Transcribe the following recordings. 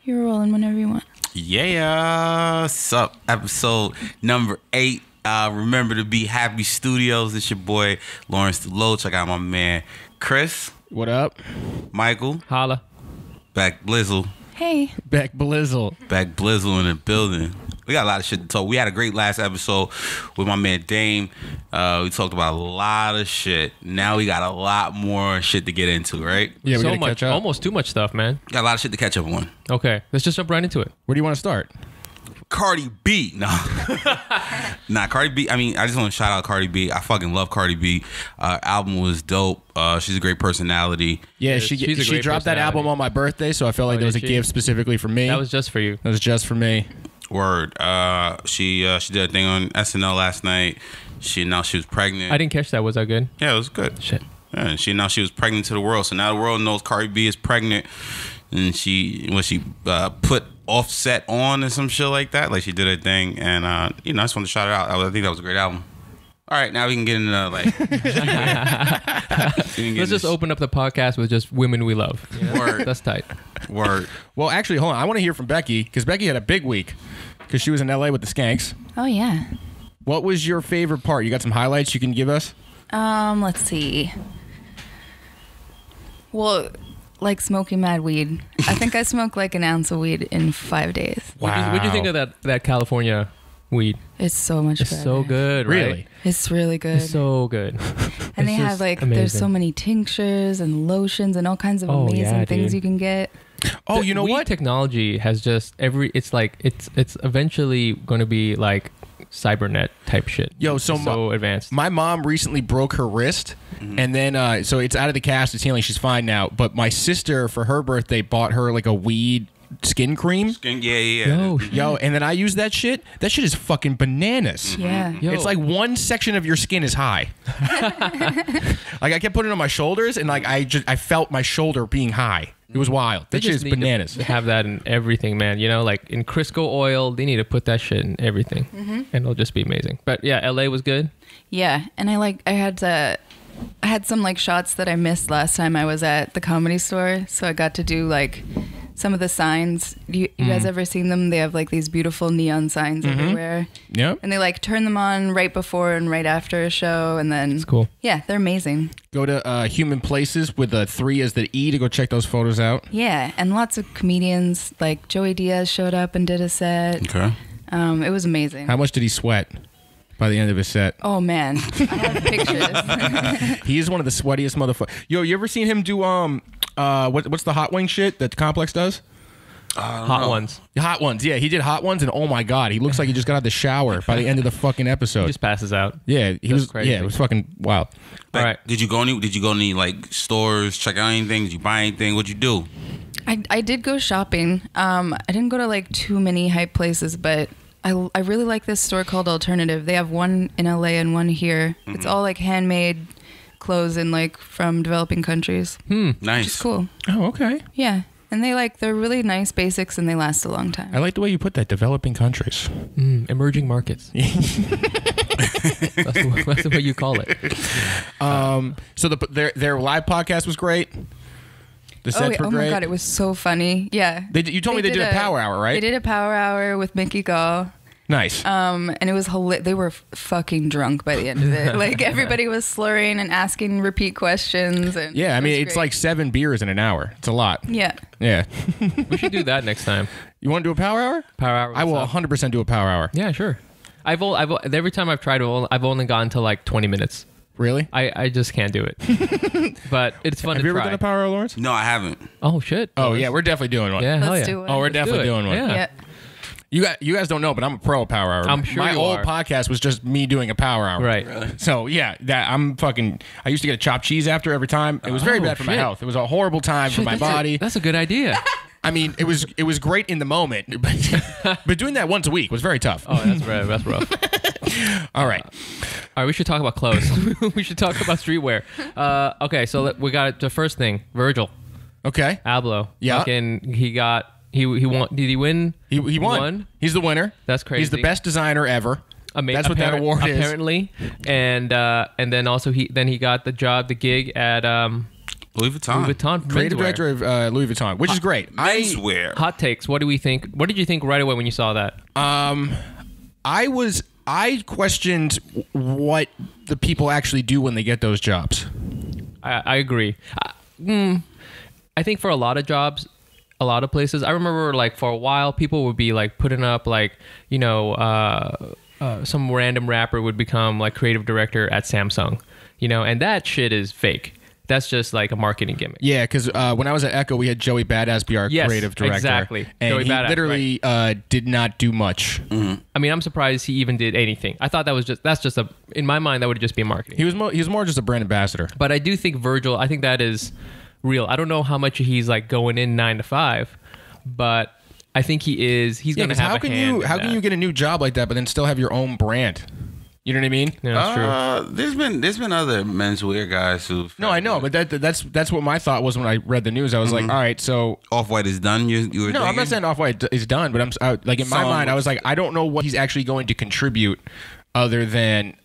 You're rolling whenever you want. Yeah. Sup? Episode number 8. Remember to be Happy Studios. It's your boy Lawrence DeLoach. I got my man Chris. What up? Michael. Holla. Back Blizzle. Hey. Back Blizzle. Back Blizzle in the building. We got a lot of shit to talk. We had a great last episode with my man Dame. We talked about a lot of shit. Now we got a lot more shit to get into, right? Yeah, we so gotta much, catch up. almost too much stuff, man. Got a lot of shit to catch up on. Okay, let's just jump right into it. Where do you want to start? Cardi B. No. Nah, Cardi B. I mean, I just want to shout out Cardi B. I fucking love Cardi B. Album was dope. She's a great personality. Yeah, She's a she great dropped that personality. album on my birthday, so I felt like Oh, there was a did she? gift specifically for me. That was just for you. That was just for me. Word. She did a thing on SNL last night. She announced she was pregnant. I didn't catch that. Was that good? Yeah, it was good. Shit. Yeah, and she announced she was pregnant to the world. So now the world knows Cardi B is pregnant. And she put Offset on or some shit like that. Like she did her thing. And, I just wanted to shout it out. I think that was a great album. All right, now we can get into Let's just open up the podcast with just women we love. You know? Word. That's tight. Word. Well, actually, hold on. I want to hear from Becky, because Becky had a big week, because she was in LA with the Skanks. Oh, yeah. What was your favorite part? You got some highlights you can give us? Let's see. Well, like smoking mad weed. I think I smoked like an ounce of weed in 5 days. Wow. What'd you think of that California weed? It's so much It's better. so good, right? Really? It's really good. It's so good. And they It's have just like, amazing. there's so many tinctures and lotions and all kinds of Oh, amazing yeah, things dude. you can get. Oh, The you know weed what? Technology has just it's eventually going to be like cybernet type shit. Yo, so advanced. My mom recently broke her wrist, and then so it's out of the cast. It's healing. She's fine now. But my sister, for her birthday, bought her like a weed skin cream. Yeah. Yo, and then I use that shit. That shit is fucking bananas. Yeah. Yo. It's like one section of your skin is high. Like I kept putting it on my shoulders, and like I felt my shoulder being high. It was wild. They That shit just is need to bananas. have that in everything, man. You know, like in Crisco oil, they need to put that shit in everything, and it'll just be amazing. But yeah, LA was good. Yeah. And I had some like shots that I missed last time I was at the Comedy Store. So I got to do like some of the signs. You guys ever seen them? They have like these beautiful neon signs everywhere. Yep. And they like turn them on right before and right after a show. And then It's cool. Yeah, they're amazing. Go to Human Places with a 3 as the E to go check those photos out. Yeah. And lots of comedians like Joey Diaz showed up and did a set. Okay. It was amazing. How much did he sweat by the end of his set? Oh man, I have pictures. He is one of the sweatiest motherfuckers. Yo, you ever seen him do what's the hot wing shit that the Complex does? Hot ones. Hot ones, yeah. He did hot ones, and oh my god, he looks like he just got out of the shower by the end of the fucking episode. Just passes out. Yeah, he That's was crazy. Yeah, it was fucking wild. Like, All right. Did you go to any like stores, check out anything? Did you buy anything? What'd you do? I did go shopping. I didn't go to like too many hype places, but I really like this store called Alternative. They have one in LA and one here. It's all like handmade clothes in like from developing countries. Nice. It's cool. Oh, okay. Yeah. And they're really nice basics and they last a long time. I like the way you put that. Developing countries. Emerging markets. That's the way you call it. So their live podcast was great. The sets were oh great. my god, it was so funny. Yeah. You told me they did a power hour, right? They did a power hour with Mickey Gall. Nice. And it was they were fucking drunk by the end of it. Like everybody was slurring and asking repeat questions. And Yeah, I mean, it was it's great. like 7 beers in an hour. It's a lot. Yeah. Yeah. We should do that next time. You want to do a power hour? Power hour. I will stuff. 100% do a power hour. Yeah, sure. Every time I've tried, I've only gone to like 20 minutes. Really? I just can't do it. But it's fun Have to you ever try. done a power hour, Lawrence? No, I haven't. Oh shit. Oh, yeah, we're definitely doing one. Yeah, hell Let's yeah. do it. Oh, we're Let's definitely do it. doing one. Yeah. Yeah. You guys don't know, but I'm a pro power hour. I'm sure My you old are. podcast was just me doing a power hour. Right. So yeah, I used to get a chopped cheese after every time. It was very bad for my shit. health. It was a horrible time for Shit, my body. That's a good idea. I mean, it was great in the moment, but doing that once a week was very tough. Oh, that's rough. All right. All right, we should talk about clothes. We should talk about streetwear. Okay, so we got the first thing. Virgil Okay. Abloh. Yeah. Fucking, he won. Did he win? He won. He's the winner. That's crazy. He's the best designer ever. That's what that award is. Apparently, and then also he got the gig at Louis Vuitton. Louis Vuitton Creative menswear. director of Louis Vuitton, which is great. Menswear. Hot takes. What do we think? What did you think right away when you saw that? I questioned what the people actually do when they get those jobs. I agree. I think for a lot of jobs, a lot of places, I remember like for a while, people would be like putting up like, you know, some random rapper would become like creative director at Samsung, you know, and that shit is fake. That's just like a marketing gimmick. Yeah, because when I was at Echo, we had Joey Badass be our Yes, creative director. exactly. And Joey he Badass, literally did not do much. I mean, I'm surprised he even did anything. I thought that's just a, in my mind, that would just be marketing. He was more just a brand ambassador. But I do think Virgil, I think that is real. I don't know how much he's like going in 9 to 5, but I think he's going to have how a can hand in how can that. you get a new job like that but then still have your own brand? You know what I mean? Yeah, that's true. There's been other menswear guys who. No, I know, but that's what my thought was when I read the news. I was like, all right, so Off-White is done. You were no, I'm not saying Off-White is done, but like in my mind, I was like, I don't know what he's actually going to contribute other than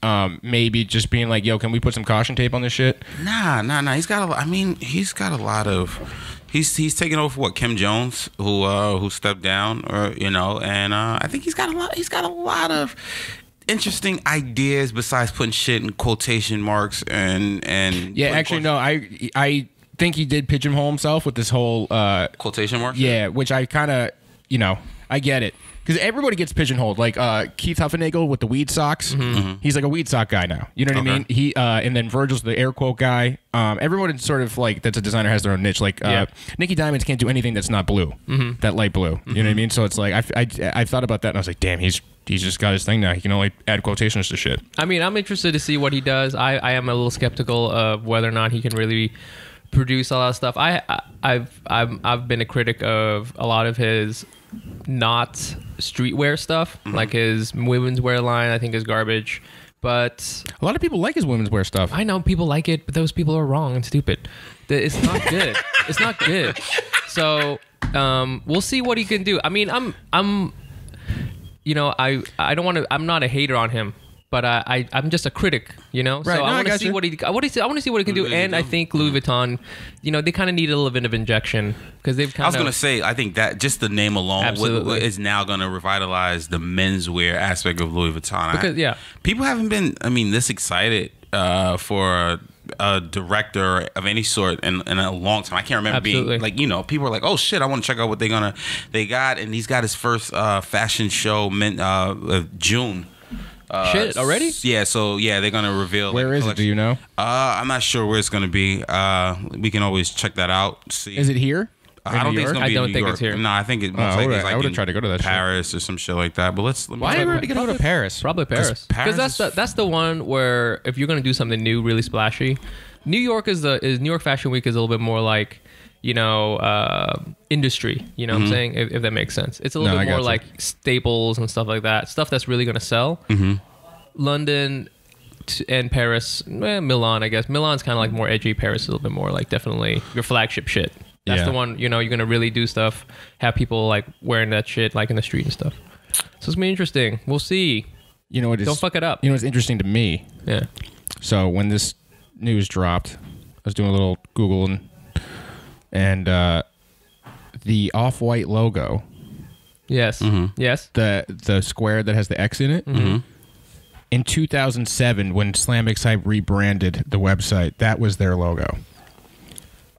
maybe just being like, yo, can we put some caution tape on this shit? Nah. He's got a lot of. He's taking over for what, Kim Jones, who stepped down, or you know, and I think he's got a lot of interesting ideas besides putting shit in quotation marks and Yeah, actually, no, I think he did pigeonhole himself with this whole quotation marks. yeah, which I kind of, you know, I get it. Because everybody gets pigeonholed. Like Keith Huffenagel with the weed socks. He's like a weed sock guy now. You know what I mean? He and then Virgil's the air quote guy. Everyone is sort of like, that's a designer, has their own niche. Like Nicky Diamonds can't do anything that's not blue. That light blue. You know what I mean? So it's like, I thought about that and I was like, damn, he's just got his thing now. He can only add quotations to shit. I mean, I'm interested to see what he does. I am a little skeptical of whether or not he can really produce a lot of stuff. I've been a critic of a lot of his not streetwear stuff, like his women's wear line. I think is garbage, but A lot of people like his women's wear stuff. I know people like it, but those people are wrong and stupid. It's not good. It's not good. So we'll see what he can do. I mean, I'm you know, I don't want to. I'm not a hater on him, but I'm just a critic, you know. Right, So no, I I want to got see you. what he. I want to see what he can do, and I think Louis Vuitton, you know, they kind of need a little bit of injection because they've kind I of. was gonna say, I think that just the name alone Absolutely. is now gonna revitalize the menswear aspect of Louis Vuitton. Because people haven't been, this excited for a director of any sort in a long time. I can't remember Absolutely. being like, you know, people are like, oh shit, I want to check out what they got, and he's got his first fashion show June. Shit, already? Yeah, so they're gonna reveal. Where is it? Do you know? I'm not sure where it's gonna be. We can always check that out. See. Is it here? I don't think it's gonna be I don't in New think York. it's here. No, I think it most I likely would've- is like I would've in tried to go to that shit. Paris or some shit like that. But let me Why check everybody gotta go to Paris? Probably Paris. Paris Because is- that's the one where if you're gonna do something new, really splashy, New York New York Fashion Week is a little bit more like, you know, industry. You know what I'm saying? If that makes sense. It's a little No, I bit more gotcha. like staples and stuff like that. Stuff that's really gonna sell. London and Paris, Milan, I guess. Milan's kind of like more edgy. Paris is a little bit more like definitely your flagship shit. That's Yeah. the one, you know, you're going to really do stuff, have people like wearing that shit like in the street and stuff. So it's going to be interesting. We'll see. You know what? Don't fuck it up. You know what's interesting to me? Yeah. So when this news dropped, I was doing a little Googling, and the Off-White logo, Yes. Yes. the square that has the X in it, in 2007, when Slam X Hype rebranded the website, that was their logo.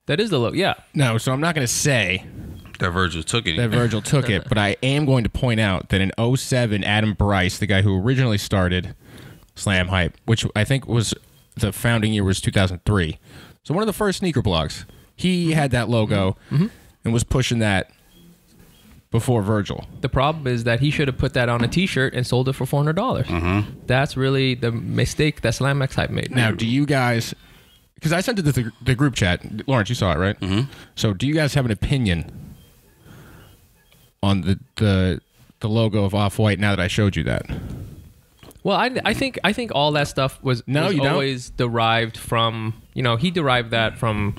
That is the look. Yeah. No, so I'm not going to say that Virgil took it. that Virgil took it, but I am going to point out that in 07, Adam Bryce, the guy who originally started Slam Hype, which I think was the founding year was 2003, so one of the first sneaker blogs, he had that logo and was pushing that before Virgil. The problem is that he should have put that on a T-shirt and sold it for $400. That's really the mistake that Slam X Hype made. Now, do you guys... Because I sent it to the group chat. Lawrence, you saw it, right? So do you guys have an opinion on the logo of Off-White now that I showed you that? Well, I think all that stuff was No, you don't. always derived from, you know, he derived that from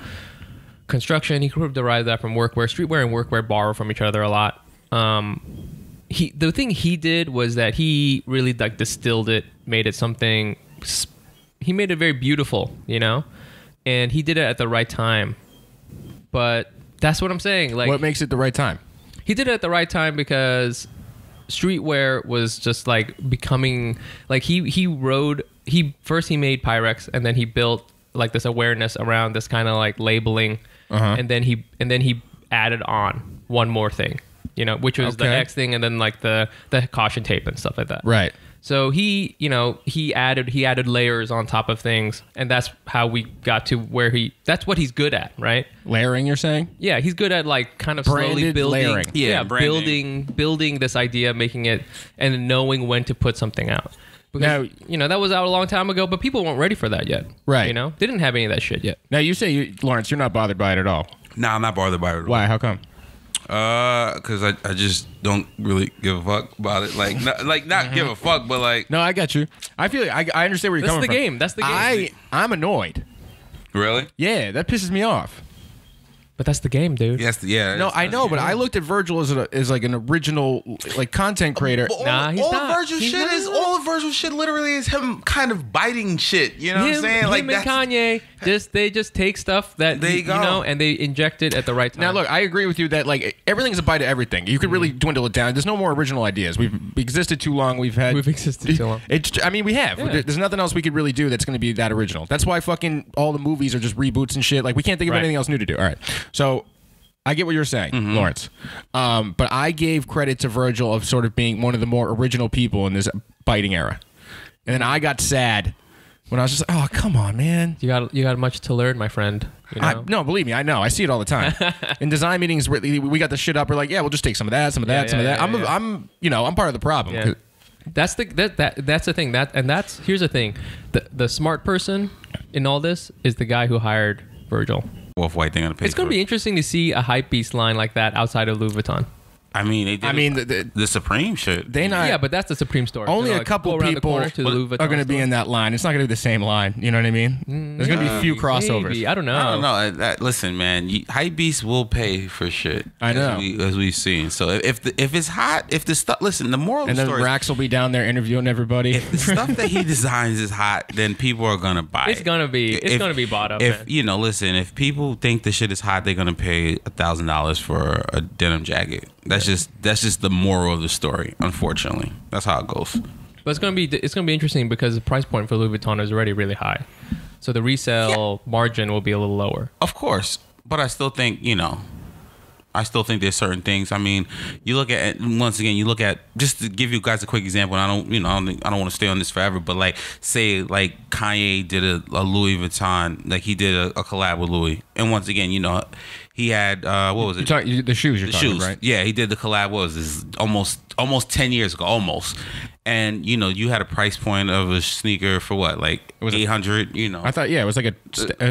construction. He could have derived that from workwear. Streetwear and workwear borrow from each other a lot. The thing he did was that he really like distilled it, made it something. He made it very beautiful, you know, and he did it at the right time. but that's what I'm saying. Like, what makes it the right time? he did it at the right time because streetwear was just like becoming like he made Pyrex, and then he built like this awareness around this kind of like labeling, and then he added on one more thing, you know, which was the X thing, and then like the caution tape and stuff like that. Right. So he added layers on top of things, and that's how we got to where that's what he's good at, right? Layering, you're saying? Yeah, he's good at like kind of slowly Branded building, layering. Yeah, building this idea, making it, and knowing when to put something out. Because, Now, you know, that was out a long time ago, but people weren't ready for that yet. Right. You know, they didn't have any of that shit yet. Now you say, Lawrence, you're not bothered by it at all. Nah, I'm not bothered by it at all. Why? How come? Because I just don't really give a fuck about it. Like, not give a fuck, but like. No, I got you. I feel like I understand where you're coming from. That's the game. I'm annoyed. Really? Yeah, that pisses me off. But that's the game, dude. Yes. Yeah. No, I know, but I looked at Virgil as like an original like content creator. Nah, he's not. Virgil He's shit not. is all of Virgil shit. Literally, is him kind of biting shit. You know what I'm saying? Like him and Kanye, they just take stuff that There you go. know, and they inject it at the right time. Now, look, I agree with you that like everything's a bite of everything. You could really dwindle it down. There's no more original ideas. We've existed too long. We've existed too long. I mean, we have. Yeah. There's nothing else we could really do that's going to be that original. That's why fucking all the movies are just reboots and shit. Like we can't think of Right. anything else new to do. All right, so. I get what you're saying, Lawrence. But I gave credit to Virgil of sort of being one of the more original people in this biting era. And then I got sad when I was just like, oh, come on, man. You got much to learn, my friend. You know? No, believe me, I know. I see it all the time. In design meetings, we got the shit up. We're like, yeah, we'll just take some of that, some of that, some of that. I'm part of the problem. Yeah. That's the thing. Here's the thing. The smart person in all this is the guy who hired Virgil. Off-White thing on the page. It's going to be interesting to see a hype beast line like that outside of Louis Vuitton. I mean, they did the Supreme shit. They not. Yeah, but that's the Supreme store. Only So, a couple go around the people corner to the Louis Vuitton are going to be store. in that line. It's not going to be the same line. You know what I mean? There's going to be a few crossovers. Maybe. I don't know. I don't know. Listen, man, hype beasts will pay for shit. I know. as we've seen. So if it's hot, if the stuff, listen, the moral And of the then story. Rax will be down there interviewing everybody. If the stuff that he designs is hot, then people are gonna buy it. It's gonna be bought up. If man. Listen, if people think the shit is hot, they're gonna pay $1,000 for a denim jacket. That's just the moral of the story. Unfortunately, that's how it goes. But it's gonna be interesting because the price point for Louis Vuitton is already really high, so the resale margin will be a little lower. Of course, but I still think there's certain things. I mean, you look at just to give you guys a quick example. And I don't want to stay on this forever, but like say like Kanye did a Louis Vuitton, like he did a collab with Louis, and once again, he had what was it? The shoes you're talking, Shoes, right? Yeah, he did the collab. What was this? Almost 10 years ago, almost. And you had a price point of a sneaker for what, like $800. I thought it was like I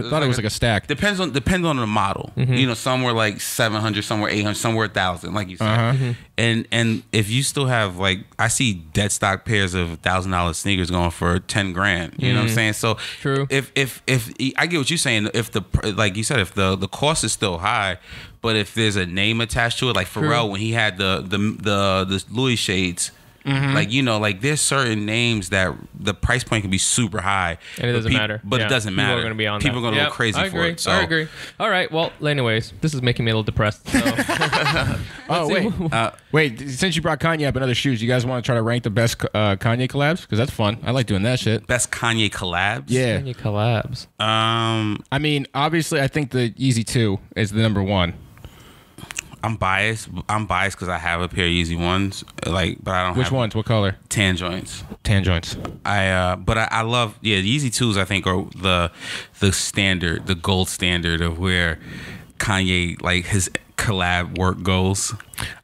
thought it was like a stack. Depends on the model. Some were like 700, some were 800, some were 1,000, like you said. And if you still have like, I see dead stock pairs of $1,000 sneakers going for 10 grand. You know what I'm saying? So True. If I get what you're saying, if like you said, if the cost is still high, but if there's a name attached to it, like Pharrell when he had the Louis shades. Like there's certain names that the price point can be super high, and it doesn't matter. But it doesn't matter. People are going to be on. People are going to go crazy for it. So. I agree. All right. Well, anyways, this is making me a little depressed. So. Wait. Since you brought Kanye up and other shoes, you guys want to try to rank the best Kanye collabs? Because that's fun. I like doing that shit. Best Kanye collabs. Yeah. Kanye collabs. I mean, obviously, I think the Yeezy 2 is the number one. I'm biased because I have a pair of Yeezy ones, but I don't. Which ones? What color? Tan joints. Tan joints. I love Yeezy 2s. I think are the standard, the gold standard of where Kanye like his collab work goes.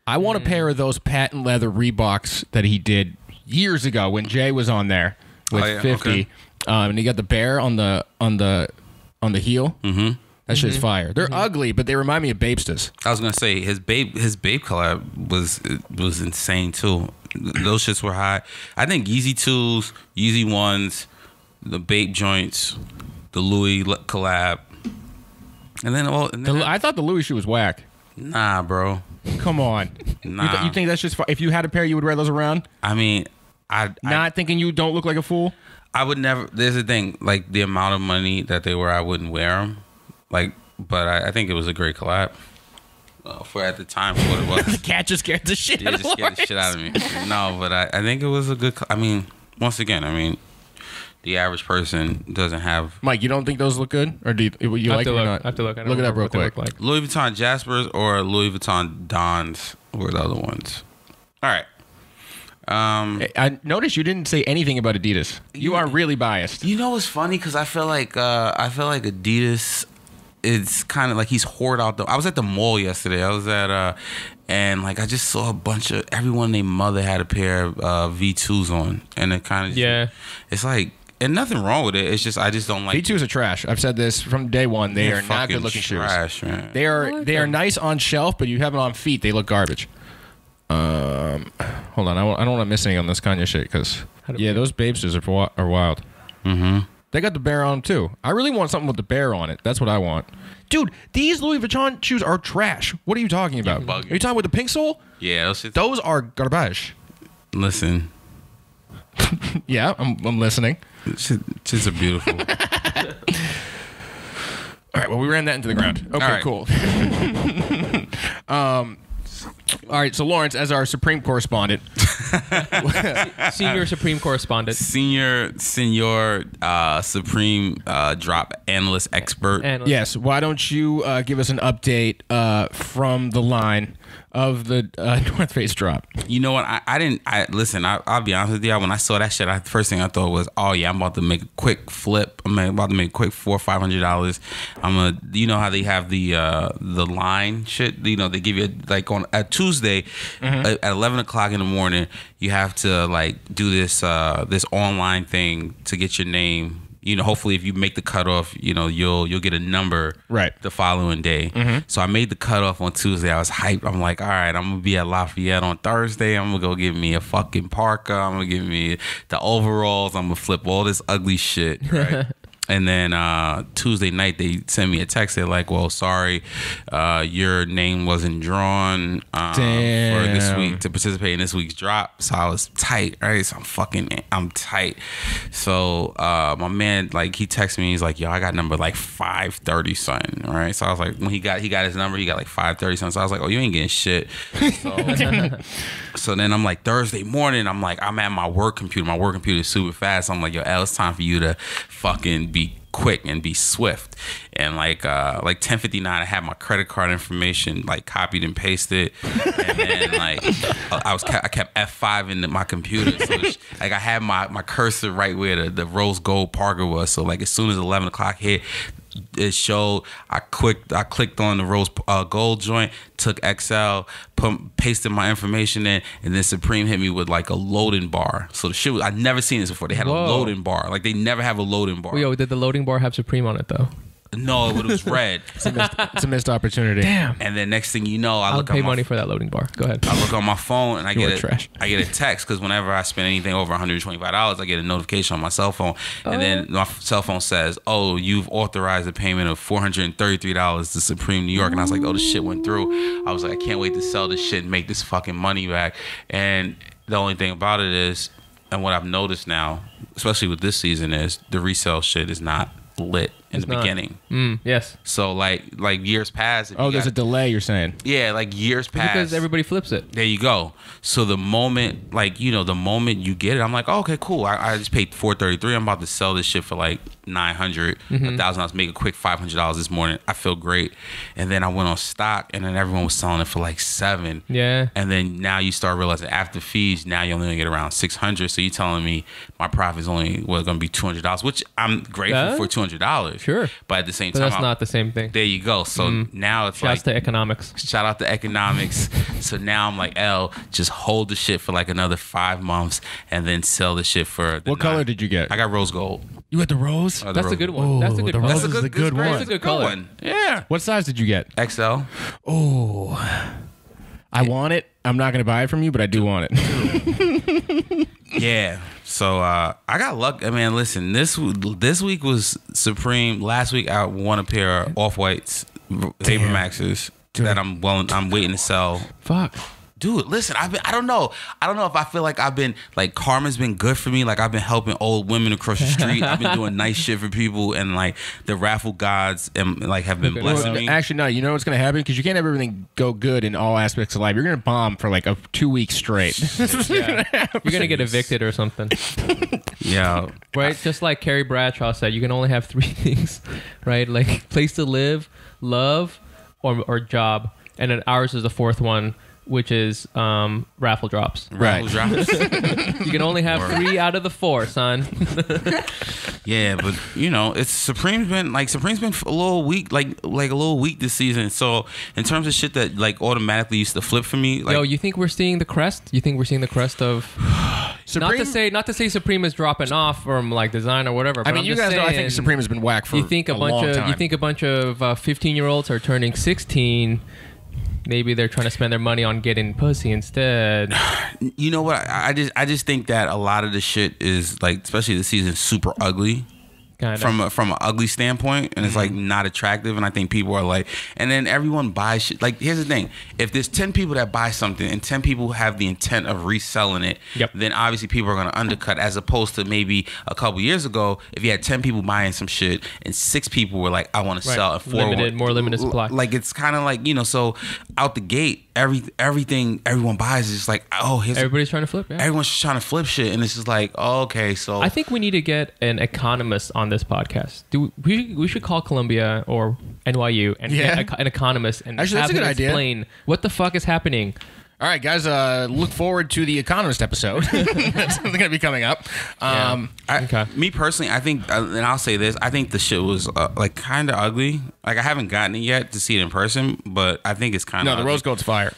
I want a pair of those patent leather Reeboks that he did years ago when Jay was on there with 50, okay. And he got the bear on the heel. Mm-hmm. That shit's fire. They're ugly, but they remind me of Babestas. I was gonna say his babe collab was insane too. Those shits were high. I think Yeezy 2s, Yeezy 1s, the Bape joints, the Louis collab, and then I thought the Louis shoe was whack. Nah, bro. Come on. Nah. You think that's just if you had a pair, you would wear those around? I mean, not thinking you don't look like a fool. I would never. There's a thing like the amount of money that they were. I wouldn't wear them. Like but I think it was a great collab. For at the time, for what it was. The cat just scared the shit out of just scared the shit out of me. No, but I think it was a good. I mean, once again, I mean, the average person doesn't have. Mike, you don't think those look good, or do you like them or not? I have to look. I don't Look it up remember real what they quick. look like. Louis Vuitton Jaspers or Louis Vuitton Dons were the other ones. All right. I noticed you didn't say anything about Adidas. You are really biased. You know what's funny? Because I feel like Adidas. It's kind of like he's hoard out. I was at the mall yesterday. I was at and like I just saw a bunch of everyone named Mother had a pair of V2s on, and it kind of it's like. And nothing wrong with it. It's just I just don't like V2s are trash. I've said this from day one. They are not good looking trash, shoes. Man. They are nice on shelf, but you have them on feet, they look garbage. Hold on, I don't want to miss anything on this Kanye shit because those babesters are wild. Mm-hmm. They got the bear on them too. I really want something with the bear on it. That's what I want. Dude, these Louis Vuitton shoes are trash. What are you talking about? Are you talking with the pink sole? Yeah, those are garbage. Listen. Yeah, I'm listening. Shits are beautiful. All right, well, we ran that into the ground. Okay, right. Cool. All right, so Lawrence, as our Supreme correspondent, Senior Supreme correspondent, Senior Supreme drop analyst expert. Yes, why don't you give us an update from the line of the North Face drop? You know what? Listen, I'll be honest with you. When I saw that shit, the first thing I thought was, oh yeah, I'm about to make a quick flip. I'm about to make a quick $400 or $500. You know how they have the line shit. You know, they give you like on a Tuesday at 11 o'clock in the morning. You have to like do this online thing to get your name. You know, hopefully if you make the cutoff, you know, you'll get a number the following day. So I made the cutoff on Tuesday. I was hyped. I'm like, all right, I'm going to be at Lafayette on Thursday. I'm going to go get me a fucking parka. I'm going to get me the overalls. I'm going to flip all this ugly shit, right? And then Tuesday night, they sent me a text. They're like, well, sorry, your name wasn't drawn for this week to participate in this week's drop. So I was tight, right? So I'm tight. So my man, like, he texted me. He's like, yo, I got number like 530 something, right? So I was like, when he got his number, he got like 530 something. So I was like, oh, you ain't getting shit. So then I'm like, Thursday morning, I'm at my work computer. My work computer is super fast. So I'm like, yo, L, it's time for you to fucking be quick and be swift. And like 10:59, I had my credit card information like copied and pasted, and then like I kept F5 in my computer, so like I had my cursor right where the rose gold Parker was. So like as soon as 11 o'clock hit, it showed. I clicked on the rose gold joint, took XL, pasted my information in, and then Supreme hit me with like a loading bar. So the shit was, I'd never seen this before. They had a loading bar. Like they never have a loading bar. Yo, did the loading bar have Supreme on it though? No, but it was red. It's a missed opportunity. Damn. And then next thing you know, I'll pay money for that loading bar. Go ahead. I look on my phone and I get a text because whenever I spend anything over $125, I get a notification on my cell phone, and then my cell phone says, "Oh, you've authorized a payment of $433 to Supreme New York." And I was like, "Oh, this shit went through." I was like, "I can't wait to sell this shit and make this fucking money back." And the only thing about it is, and what I've noticed now, especially with this season, is the resale shit is not lit in the beginning. Yes. So like years past. There's a delay, you're saying? Yeah, like years past. Because everybody flips it. There you go. So the moment, like, you know, the moment you get it, I'm like, oh, okay, cool. I just paid $433. I'm about to sell this shit for like $900, $1,000. Make a quick $500 this morning. I feel great. And then I went on stock, and then everyone was selling it for like $7. Yeah. And then now you start realizing after fees, now you only get around $600. So you're telling me my profit is only going to be $200, which I'm grateful for $200. Sure. But at the same But time, that's not the same thing. There you go. So now it's Shouts to economics. Shout out to economics. So now I'm like, L, just hold the shit for like another 5 months and then sell the shit for the What color did you get? I got rose gold. You got the rose? That's a good one. That's a good the color. rose is a good one. That's a good color. One. Yeah. What size did you get? XL. Oh, I want it. I'm not going to buy it from you, but I do want it. Yeah. So I got luck. I mean, listen, this week was Supreme. Last week I won a pair of Off-Whites, Vapor Maxes that I'm waiting to sell. Fuck. Dude, listen, I don't know if I feel like I've been like karma's been good for me. Like I've been helping old women across the street. I've been doing nice shit for people, and like the raffle gods and like have been blessing me. Actually, no. You know what's gonna happen because you can't have everything go good in all aspects of life. You're gonna bomb for like 2 weeks straight. You're gonna get evicted or something. Yeah, Right? Just like Carrie Bradshaw said, you can only have 3 things, right? Like place to live, love, or job. And then ours is the 4th one, which is raffle drops. Right. You can only have 3 out of the 4, son. Yeah, but you know, Supreme's been a little weak, like a little weak this season. So in terms of shit that like automatically used to flip for me, like, Yo, you think we're seeing the crest? You think we're seeing the crest of? Supreme? Not to say Supreme is dropping off from like design or whatever. But I mean, you guys know I think Supreme has been whack for you think a long time. You think a bunch of 15-year-olds are turning 16? Maybe they're trying to spend their money on getting pussy instead. you know what? I just think that a lot of the shit is like, especially this season, super ugly. Kinda. From an ugly standpoint, and it's like not attractive, and I think people are like, and then everyone buys shit. Like, here's the thing: if there's 10 people that buy something and 10 people have the intent of reselling it, then obviously people are going to undercut. As opposed to maybe a couple years ago, if you had 10 people buying some shit and 6 people were like, I want to sell, and more limited supply. Like, it's kind of like, you know, so out the gate, everything everyone buys is just like, oh, everybody's trying to flip. Yeah. Everyone's just trying to flip shit, and it's just like, oh, okay, so I think we need to get an economist on this podcast. We should call Columbia or NYU and get an economist and actually, have that's a him good idea. explain what the fuck is happening. All right, guys, look forward to the Economist episode. That's going to be coming up. Me personally, I think, and I'll say this, I think the shit was like kind of ugly. Like, I haven't gotten it yet to see it in person, but I think it's kind of No, the rose gold's fire.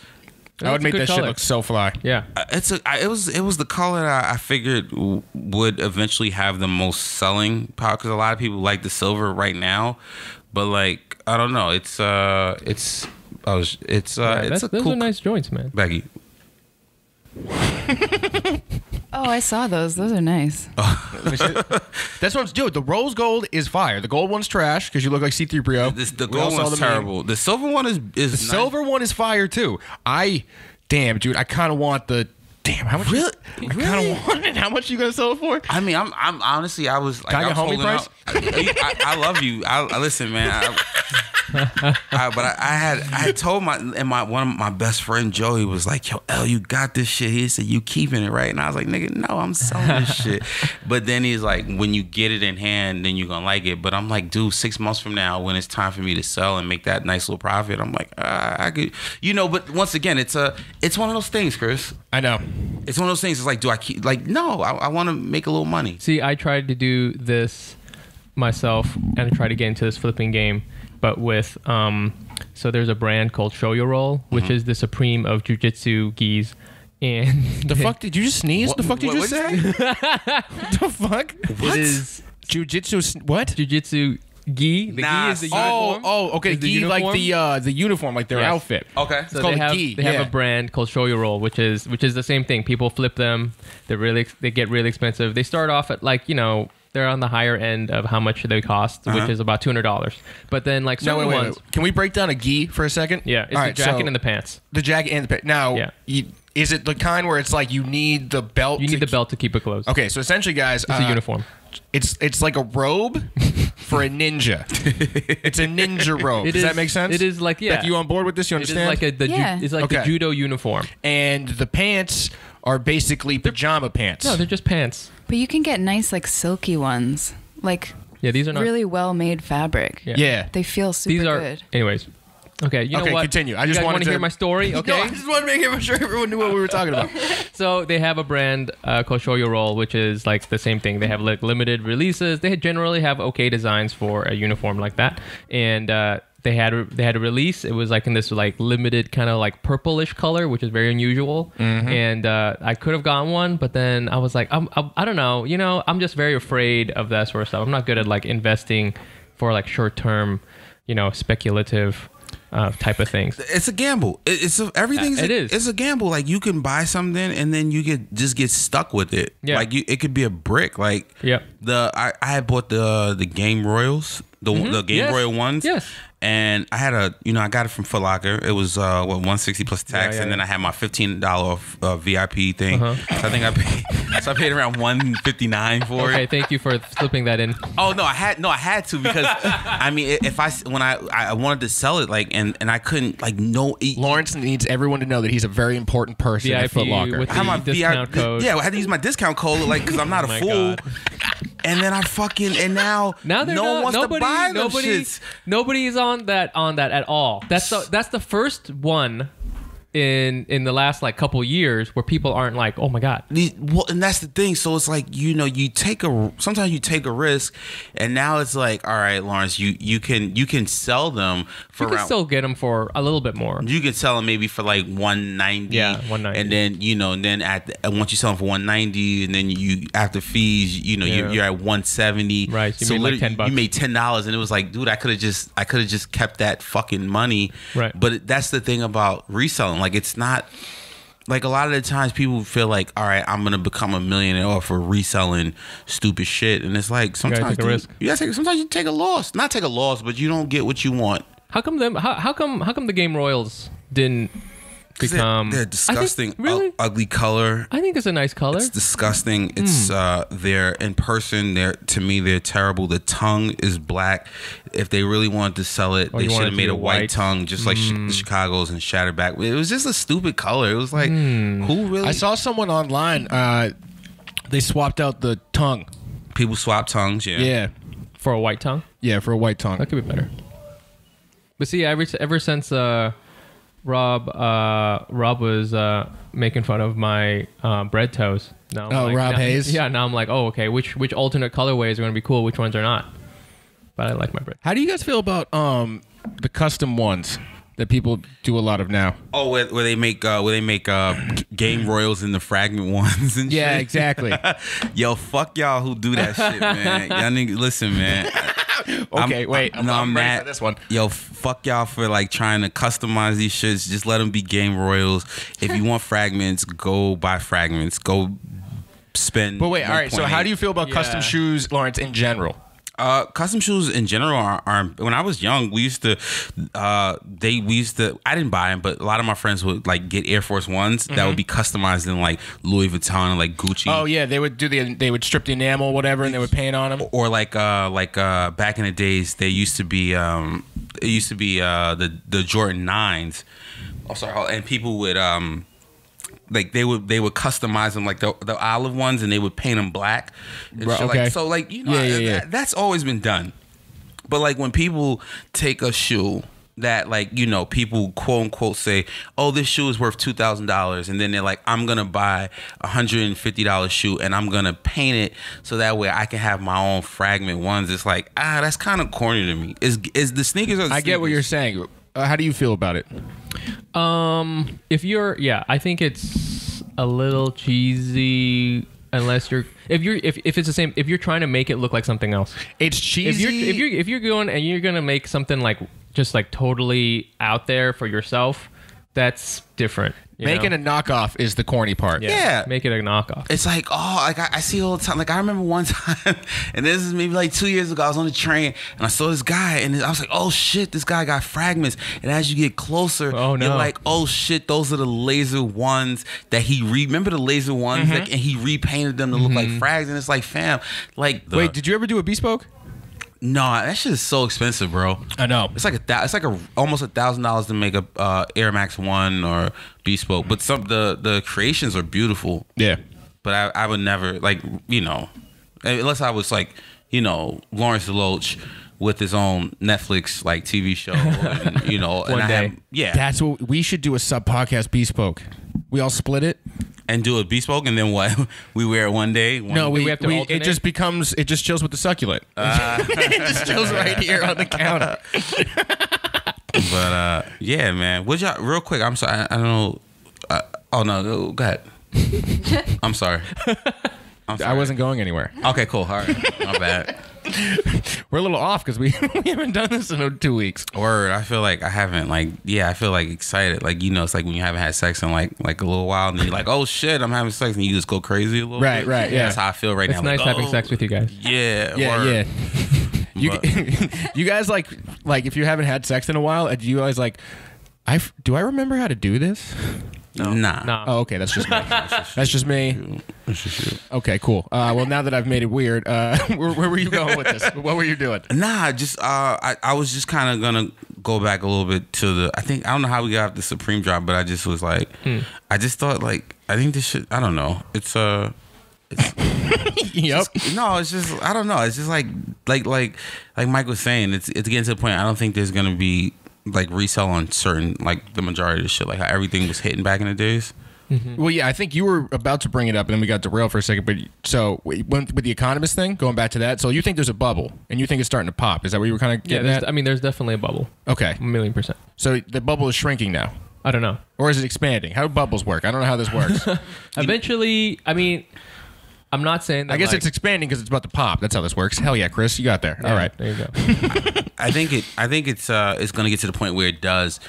I would make that shit look so fly. Yeah, it was the color that I figured would eventually have the most selling power, because a lot of people like the silver right now, but like, I don't know, it's those cool, are nice joints, man. Becky. Oh, I saw those. Those are nice. That's what I'm doing. The rose gold is fire. The gold one's trash because you look like C-3PO. The gold one's terrible. The silver one is the nice. silver one is fire too. Damn, dude, I kind of want the. Damn, how much? Really? I kind of want it. How much are you gonna sell it for? I mean, I'm honestly, I was like, Can I get homie price? I love you. I listen, man. But I had told one of my best friend Joey was like, yo, L, you got this shit. He said, you keeping it, right? And I was like, nigga, no, I'm selling this shit. But then he's like, when you get it in hand, then you're gonna like it. But I'm like, dude, 6 months from now, when it's time for me to sell and make that nice little profit, I'm like, I could, you know. But once again, it's one of those things, Chris. I know. It's one of those things. It's like, do I keep? Like, no, I want to make a little money. See, I tried to do this myself and I tried to get into this flipping game, but with so there's a brand called Show Your Roll, which is the supreme of jujitsu gis. And the fuck did you just sneeze? What The fuck did you just say? The fuck? What? It is Jujitsu. What? Jujitsu gi. The gi is the uniform. Okay. Is the Gi like uniform? the uniform, like their Yes. outfit. Okay. It's So called they a have gi. they have a brand called Show Your Roll, which is the same thing. People flip them. They get really expensive. They start off at like, you know, they're on the higher end of how much they cost, which is about $200. But then like certain ones, Can we break down a gi for a second? yeah, it's All the right, jacket so and the pants. the jacket and the pants. Now, Yeah. is it the kind where it's like you need the belt? You need the belt to keep it closed. Okay, so essentially, guys, It's a uniform. It's like a robe for a ninja. It's a ninja robe. It Does is- that make sense? it is like, yeah. Like, you on board with this? You It is understand? like Yeah. it's like the Okay. judo uniform. And the pants are basically pajama pants. No, they're just pants. But you can get nice, like, silky ones. Like, Yeah, these are not really well-made fabric. Yeah. yeah. They feel super These are good. anyways. Okay, you know Okay, what? continue. I You just guys wanted want to to hear my story. Okay. No, I just wanted to make sure everyone knew what we were talking about. So they have a brand called Show Your Roll, which is like the same thing. They have like limited releases. They generally have okay designs for a uniform like that, and they had a release. It was like in this like limited kind of like purplish color, which is very unusual. And I could have gotten one, but then I was like, I don't know. You know, I'm just very afraid of that sort of stuff. I'm not good at like investing for like short term, you know, speculative type of things. It's a gamble. Everything's It is. It's a gamble. Like, you can buy something and then you could just get stuck with it. Yeah. Like, it could be a brick. Like, Yep. I had bought the Game Royals, the Game Yes. Royal ones. Yes. And I had I got it from Footlocker. It was $160 plus tax, and then I had my $15 off VIP thing. So I think I paid around $159 for it. Okay, thank you for slipping that in. Oh no, I had to because I mean, when I wanted to sell it, like, and I couldn't, like, no. Lawrence needs everyone to know that he's a very important person at VIP Footlocker. with I had my the discount code. Yeah, I had to use my discount code, like, because I'm not a fool. God. And then now Now no one wants to buy them shits. Nobody is on that at all. That's the first one in the last like couple years where people aren't like, oh my god. Well, and that's the thing. So it's like, sometimes you take a risk, and now it's like, all right, Lawrence, you can sell them for You can still get them for a little bit more. You can sell them maybe for like $190. Yeah, $190. And then once you sell them for $190, and then you after fees, you're at $170. Right. So you made like $10. You made $10, and it was like, dude, I could have just kept that fucking money. Right. But that's the thing about reselling. Like, it's not like, a lot of the times people feel like, all right, I'm gonna become a millionaire off of reselling stupid shit, and it's like, sometimes take a risk. Sometimes you take a loss. Not take a loss, but you don't get what you want. How come the Game Royals didn't become? They're disgusting, really? ugly color. I think it's a nice color. It's disgusting. It's they're in person. To me, they're terrible. The tongue is black. If they really wanted to sell it, they should have made a white tongue, just like the Chicago's and Shatterback. It was just a stupid color. It was like, who really? I saw someone online. They swapped out the tongue. People swap tongues. Yeah. Yeah. For a white tongue. Yeah, for a white tongue. That could be better. But see, ever since Rob was making fun of my bread toast. Now Rob Hayes? Yeah, now I'm like, oh, okay, which alternate colorways are going to be cool, which ones are not? But I like my bread. How do you guys feel about the custom ones that people do a lot of now? Oh, where they make Game Royals in the fragment ones and Yeah, shit. exactly. Yo, fuck y'all who do that shit, man. Y'all niggas, listen, man. Okay, I'm ready mad for this one. Yo, fuck y'all for like trying to customize these shits. Just let them be Game Royals. If you want fragments, go buy fragments. Go spend. But wait, all right. So how do you feel about custom Yeah. shoes, Lawrence, in general? Custom shoes in general are when I was young, we used to I didn't buy them, but a lot of my friends would like get Air Force Ones that would be customized in like Louis Vuitton and like Gucci. Oh yeah, they would strip the enamel, whatever, and they would paint on them. Or like back in the days, they used to be the Jordan 9s. Oh, sorry, and people would like they would customize them like the olive ones, and they would paint them black. And shit. Okay. Like, so like that's always been done. But like when people take a shoe that like people quote unquote say, oh, this shoe is worth $2,000, and then they're like, I'm gonna buy $150 shoe and I'm gonna paint it so that way I can have my own fragment ones. It's like that's kind of corny to me. Is the sneakers? I get what you're saying. How do you feel about it? I think it's a little cheesy unless if it's the same, if you're trying to make it look like something else. It's cheesy. If you're going and you're gonna make something like just like totally out there for yourself, that's different. Making a knockoff is the corny part. Yeah. Make it a knockoff. It's like, I see all the time. Like, I remember one time, and this is maybe like 2 years ago, I was on the train, and I saw this guy, and I was like, oh, shit, this guy got fragments. And as you get closer, you're like, oh, shit, those are the laser ones that remember the laser ones? And he repainted them to look like frags, and it's like, fam. Like, Wait, did you ever do a bespoke? No, that shit is so expensive, bro. I know. It's like almost $1,000 to make a Air Max 1 or bespoke. But some the creations are beautiful. Yeah. But I would never unless I was like, Lawrence DeLoach with his own Netflix like TV show, and, One day. That's what we should do, a sub podcast bespoke. We all split it and do a bespoke, and then what? We wear it one day. We have to alternate? It just chills with the succulent. It just chills right here on the counter. But yeah, man. Would y'all real quick? I'm sorry. I don't know. Oh no, go ahead. I'm sorry. I wasn't going anywhere. Okay, cool. All right, my bad. We're a little off because we haven't done this in 2 weeks. Word. I feel like I haven't I feel like excited. Like, it's like when you haven't had sex in like a little while, and then you're like, oh shit, I'm having sex, and you just go crazy a little bit. Right, yeah. That's how I feel right now. It's nice having sex with you guys. Yeah. Yeah. You you guys like if you haven't had sex in a while, do you guys like? Do I remember how to do this? No. Nah. No. Oh, okay, that's just me. That's just me. That's just you. Okay, cool. Well, now that I've made it weird, where were you going with this? What were you doing? Nah, just I was just kind of gonna go back a little bit to the. I don't know how we got the Supreme drop, but I just was like, I just thought like I think this shit. I don't know. It's Yep. No, it's just I don't know. It's just like Mike was saying. It's getting to the point. I don't think there's gonna be like resell on certain like the majority of the shit, like how everything was hitting back in the days. Well, yeah, I think you were about to bring it up, and then we got derailed for a second. But so with the Economist thing, going back to that, so you think there's a bubble, and you think it's starting to pop? Is that what you were kind of getting at? I mean, there's definitely a bubble. Okay, 1,000,000%. so the bubble is shrinking now, I don't know. or is it expanding? How do bubbles work? I don't know how this works. Eventually, I mean, I'm not saying that. I guess it's expanding because it's about to pop. That's how this works. Hell yeah, Chris, you got there. Yeah, All right, there you go. I think it's gonna get to the point where it does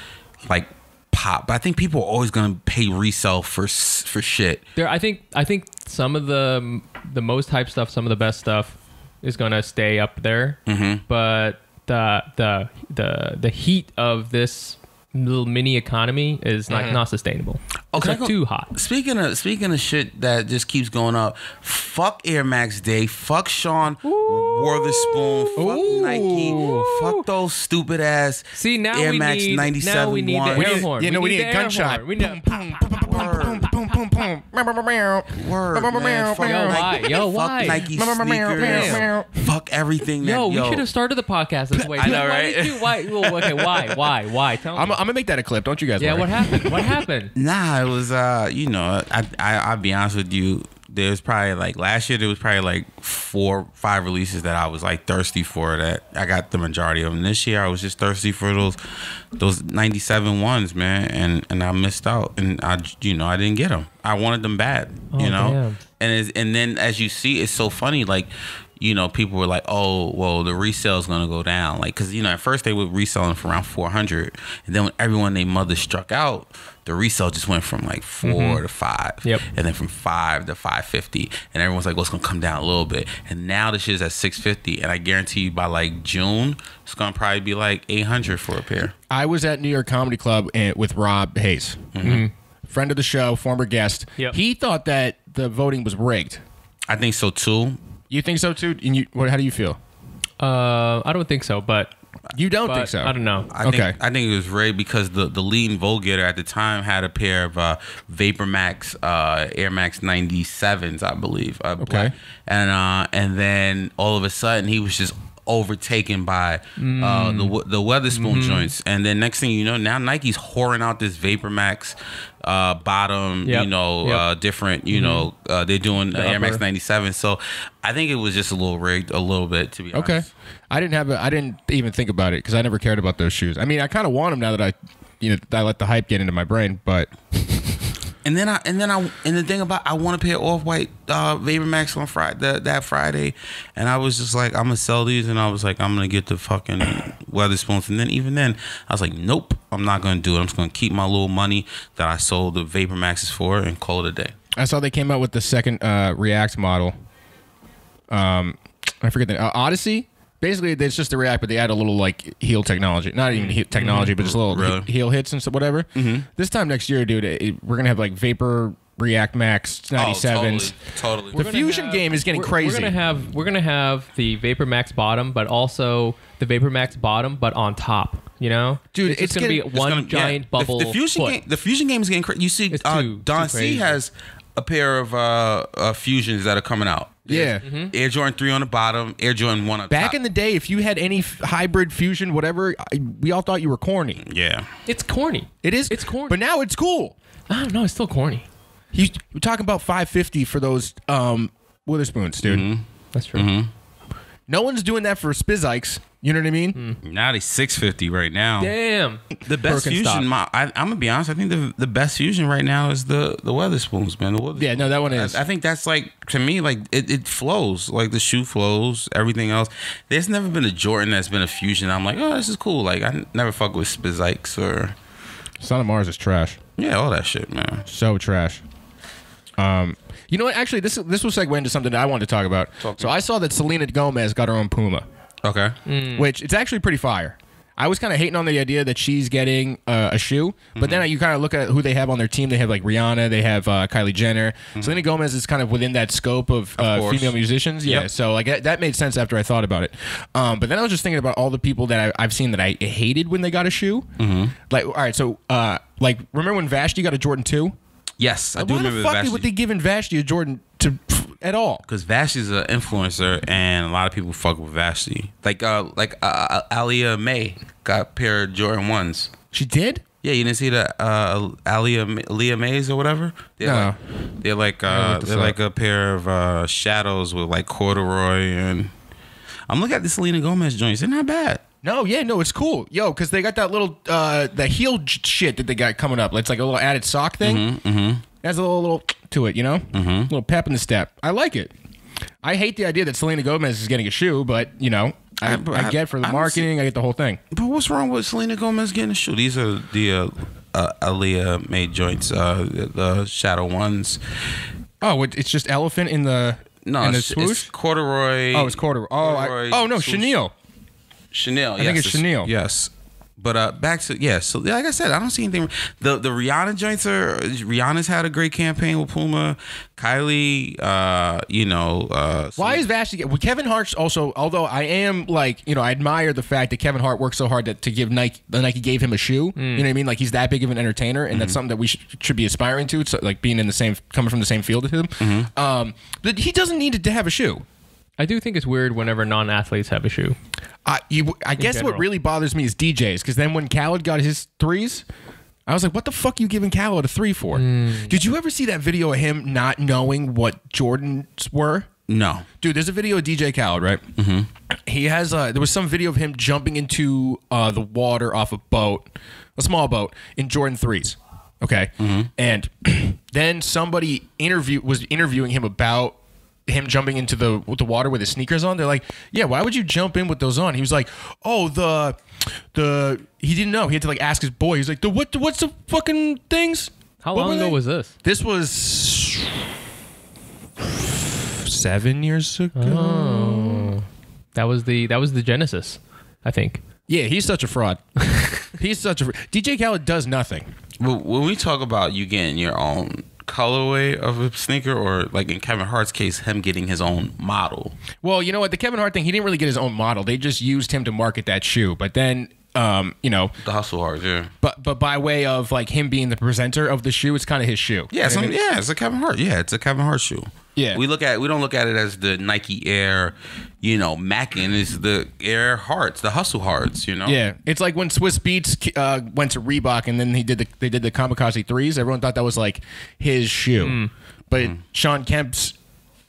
like pop, but I think people are always gonna pay resell for shit. I think some of the most hype stuff, some of the best stuff, is gonna stay up there. But the heat of this little mini economy is not sustainable. Okay, it's too hot. Speaking of shit that just keeps going up, fuck Air Max Day, fuck Sean Wotherspoon, fuck Nike, fuck those stupid ass Air Max 97 now we need the air horn. Yeah, no, we need the a air gunshot. horn. We need Word, man. Fuck why? Fuck Nike sneakers. Fuck everything. We should have started the podcast this way. I know, right? Why? Tell me. I'm gonna make that a clip. Don't you guys? Yeah, worry. what happened? What happened? Nah, it was I'll be honest with you. There's probably like last year there was probably like 4 or 5 releases that I was like thirsty for, that I got the majority of them. This year I was just thirsty for those 97 ones, man, and I missed out, and I didn't get them. I wanted them bad, Damn. and then as you see, it's so funny, like, people were like, oh, well, the resale's going to go down. Like, because, at first they were reselling for around 400. And then when everyone they mother struck out, the resale just went from like 4 to 5. Yep. And then from 5 to 550. And everyone's like, well, it's going to come down a little bit. And now the shit's at 650. And I guarantee you by like June, it's going to probably be like 800 for a pair. I was at New York Comedy Club with Rob Hayes, friend of the show, former guest. Yep. He thought that the voting was rigged. I think so too. You think so too? And how do you feel? I don't think so, but You don't think so? I don't know. I think it was rigged because the leading vote getter at the time had a pair of Vapor Max Air Max 97s, I believe. Okay. And then all of a sudden he was just overtaken by the Weatherspoon joints, and then next thing you know, now Nike's whoring out this Vapor Max bottom, different, they're doing Air Max 97. So I think it was just a little rigged, a little bit, to be honest. Okay. I didn't even think about it because I never cared about those shoes. I mean, I kind of want them now that I let the hype get into my brain, but. And the thing about, I want a pair of off-white Vapor Max on that Friday, and I was just like, I'm gonna sell these, and I was like, I'm gonna get the fucking Weatherspoons, and then even then, I was like, nope, I'm not gonna do it. I'm just gonna keep my little money that I sold the Vapor Maxes for and call it a day. I saw they came out with the second React model. I forget the Odyssey. Basically, it's just a React, but they add a little like heel technology. Not even heel technology, but just a little heel hits and stuff, whatever. This time next year, dude, we're gonna have like Vapor React Max 97s. Totally. The Fusion game is getting crazy. We're gonna have the Vapor Max bottom, but also the Vapor Max bottom, but on top. Dude, it's gonna be one giant bubble. The Fusion game is getting crazy. You see, Don C has a pair of Fusions that are coming out. Yeah. Air Jordan 3 on the bottom, Air Jordan 1 on top. Back in the day, if you had any hybrid Fusion, whatever, we all thought you were corny. Yeah. It's corny. It is. It's corny. But now it's cool. I don't know. It's still corny. We're talking about $550 for those Witherspoons, dude. That's true. No one's doing that for Spizikes. You know what I mean? Now they $650 right now. Damn. The best Fusion, I'm gonna be honest. I think the best Fusion right now is the Weatherspoons, man. Yeah, no, that one is. I think that's like, to me, like it flows. Like the shoe flows. Everything else. There's never been a Jordan that's been a Fusion. I'm like, oh, this is cool. Like I never fuck with Spizikes or Son of Mars is trash. Yeah, all that shit, man. So trash. You know what? Actually, this will segue into something that I wanted to talk about. So I saw that Selena Gomez got her own Puma. Okay. which it's actually pretty fire. I was kind of hating on the idea that she's getting a shoe, but then you kind of look at who they have on their team. They have like Rihanna, they have Kylie Jenner. Selena Gomez is kind of within that scope of female musicians. Yeah, so like that made sense after I thought about it. But then I was just thinking about all the people that I've seen that I hated when they got a shoe. Like, all right, so like remember when Vashti got a Jordan 2? Yes, I do remember Why the Vashti. fuck would they giving Vashti a Jordan to at all? Because Vashti's an influencer, and a lot of people fuck with Vashti. Like Alia May got a pair of Jordan 1s. She did? Yeah, you didn't see the Leah Mays or whatever? No. They're like a pair of shadows with like corduroy, and I'm looking at the Selena Gomez joints. They're not bad. No, it's cool. Yo, because they got that little, the heel shit that they got coming up. It's like a little added sock thing. Has a little to it, you know? A little pep in the step. I like it. I hate the idea that Selena Gomez is getting a shoe, but, you know, I get for the marketing, I get the whole thing. But what's wrong with Selena Gomez getting a shoe? These are the Aaliyah made joints, the Shadow 1s. Oh, it's just elephant in the swoosh? It's corduroy. Oh, it's corduroy. Oh, no, Chenille. Chanel, I think it's Chanel. Yes. But back to, so like I said, I don't see anything. The Rihanna joints Rihanna's had a great campaign with Puma. Kylie, why is Vashti? Well, Kevin Hart's also, although I am like, I admire the fact that Kevin Hart worked so hard to give Nike gave him a shoe. You know what I mean? Like he's that big of an entertainer, and that's something that we should be aspiring to. It's like being coming from the same field as him. But he doesn't need to have a shoe. I do think it's weird whenever non-athletes have a shoe. I guess general. what really bothers me is DJs, because then when Khaled got his 3s, I was like, what the fuck are you giving Khaled a 3 for? Did you ever see that video of him not knowing what Jordans were? No. Dude, there's a video of DJ Khaled, right? He has, there was some video of him jumping into the water off a boat, a small boat, in Jordan 3s. Okay? And then somebody was interviewing him about him jumping into the water with his sneakers on. They're like, yeah, why would you jump in with those on? He was like, oh, he didn't know. He had to like ask his boy. He's like, what's the fucking things? How long ago was this? This was 7 years ago. Oh. That was the genesis, I think. Yeah, he's such a fraud. DJ Khaled does nothing. Well, when we talk about you getting your own colorway of a sneaker, or like in Kevin Hart's case, him getting his own model. Well, you know what? The Kevin Hart thing, he didn't really get his own model. They just used him to market that shoe. But then, the hustle hard, yeah. But by way of like him being the presenter of the shoe, it's kind of his shoe. Yeah, it's a Kevin Hart. Yeah, it's a Kevin Hart shoe. Yeah, we don't look at it as the Nike Air, Mackin. It's the Air Hearts, the Hustle Hearts. Yeah, it's like when Swiss Beats went to Reebok, and then they did the Kamikaze 3s. Everyone thought that was like his shoe, but Sean Kemp's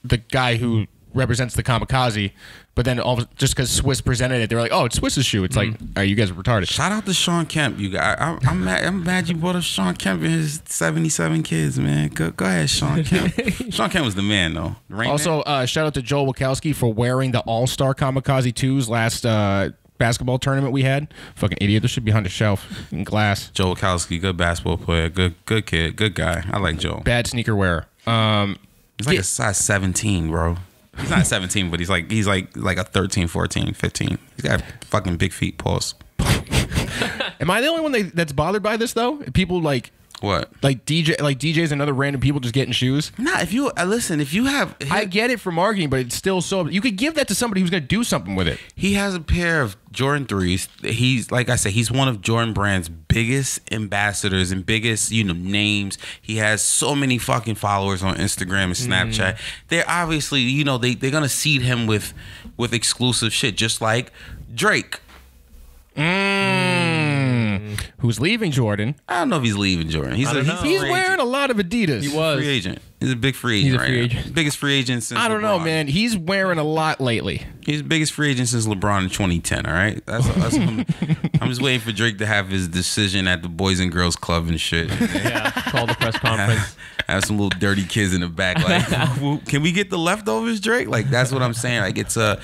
the guy who represents the Kamikaze. But then just because Swiss presented it, they were like, "Oh, it's Swiss's shoe." It's like, "Are you guys retarded?" Shout out to Sean Kemp, you guys. I'm mad you brought up Sean Kemp and his 77 kids, man. Go ahead, Sean Kemp. Sean Kemp was the man, though. Also, shout out to Joel Wachowski for wearing the All-Star Kamikaze 2s last basketball tournament we had. Fucking idiot. This should be behind the shelf in glass. Joel Wachowski, good basketball player, good kid, good guy. I like Joel. Bad sneaker wearer. He's like a size 17, bro. He's not 17, but he's like a 13, 14, 15. He's got fucking big feet, pause. Am I the only one that's bothered by this though? People like what? Like DJs and other random people just getting shoes? Nah, if you have, I get it for marketing, but it's still so. You could give that to somebody who's going to do something with it. He has a pair of Jordan 3s. He's, like I said, he's one of Jordan Brand's biggest ambassadors and biggest, names. He has so many fucking followers on Instagram and Snapchat. They're obviously, they're going to seed him with exclusive shit, just like Drake. Who's leaving Jordan? I don't know if he's leaving Jordan. He's wearing a lot of Adidas. He was free agent. He's a big free agent. He's a free agent. Biggest free agent since I don't know, man. He's wearing a lot lately. He's the biggest free agent since LeBron in 2010. All right, that's I'm just waiting for Drake to have his decision at the Boys and Girls Club and shit. Yeah, call the press conference. Have some little dirty kids in the back. Like, can we get the leftovers, Drake? Like, that's what I'm saying. Like, it's a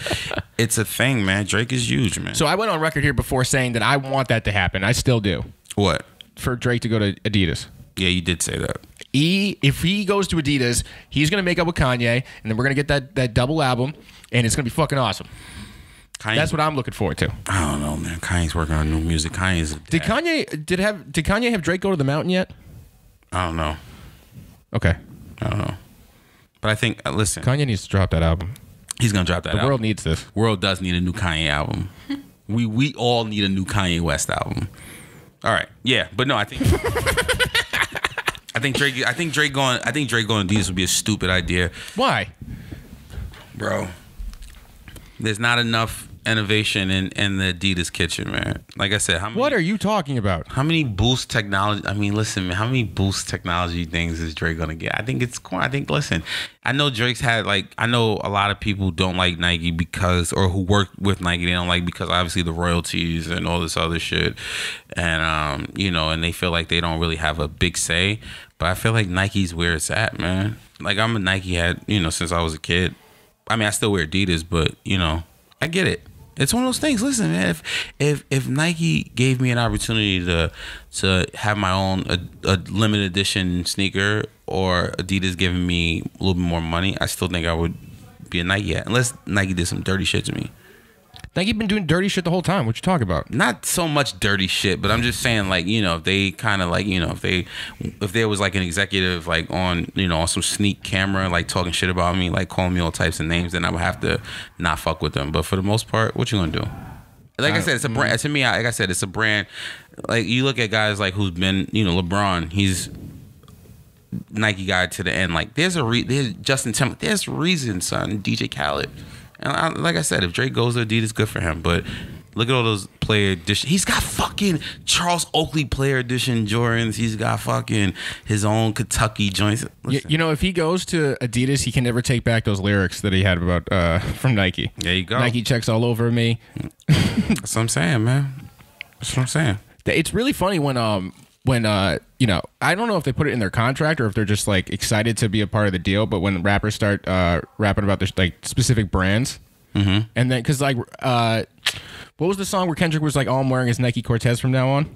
thing, man. Drake is huge, man. So I went on record here before saying that I want that to happen. I still do. What? For Drake to go to Adidas. Yeah, you did say that. If he goes to Adidas, he's going to make up with Kanye, and then we're going to get that double album, and it's going to be fucking awesome. That's what I'm looking forward to. I don't know, man. Kanye's working on new music. Kanye's Did Kanye have Drake go to the mountain yet? I don't know. Okay. I don't know. But I think listen, Kanye needs to drop that album. He's gonna drop that. The world needs this. World does need a new Kanye album. we all need a new Kanye West album. All right. Yeah, but no, I think Drake going Adidas would be a stupid idea. Why? Bro. There's not enough innovation in the Adidas kitchen, man. Like I said, what are you talking about? How many Boost technology? I mean, listen, man. How many Boost technology things is Drake gonna get? I think it's cool. Listen, I know Drake's had I know a lot of people don't like Nike or who work with Nike, they don't like because obviously the royalties and all this other shit, and and they feel like they don't really have a big say. But I feel like Nike's where it's at, man. Like I'm a Nike head, since I was a kid. I mean, I still wear Adidas, but I get it. It's one of those things. Listen, man. If Nike gave me an opportunity to have my own a limited edition sneaker, or Adidas giving me a little bit more money, I still think I would be a Nike hat, unless Nike did some dirty shit to me. Nike been doing dirty shit the whole time. What you talking about? Not so much dirty shit, but I'm just saying, if they kind of if there was like an executive on on some sneak camera talking shit about me, calling me all types of names, then I would have to not fuck with them. But for the most part, what you gonna do? Like I said, it's a brand. To me, like I said, it's a brand. Like you look at guys who's been, LeBron, he's Nike guy to the end. There's Justin Timberlake. There's reason, son. DJ Khaled. And like I said, if Drake goes to Adidas, good for him. But look at all those player edition. He's got fucking Charles Oakley player edition Jordans. He's got fucking his own Kentucky joints. If he goes to Adidas, he can never take back those lyrics that he had about from Nike. There you go. Nike checks all over me. That's what I'm saying, man. That's what I'm saying. It's really funny when I don't know if they put it in their contract or if they're just excited to be a part of the deal, but when rappers start rapping about their specific brands, and then because what was the song where Kendrick was all I'm wearing is Nike Cortez from now on?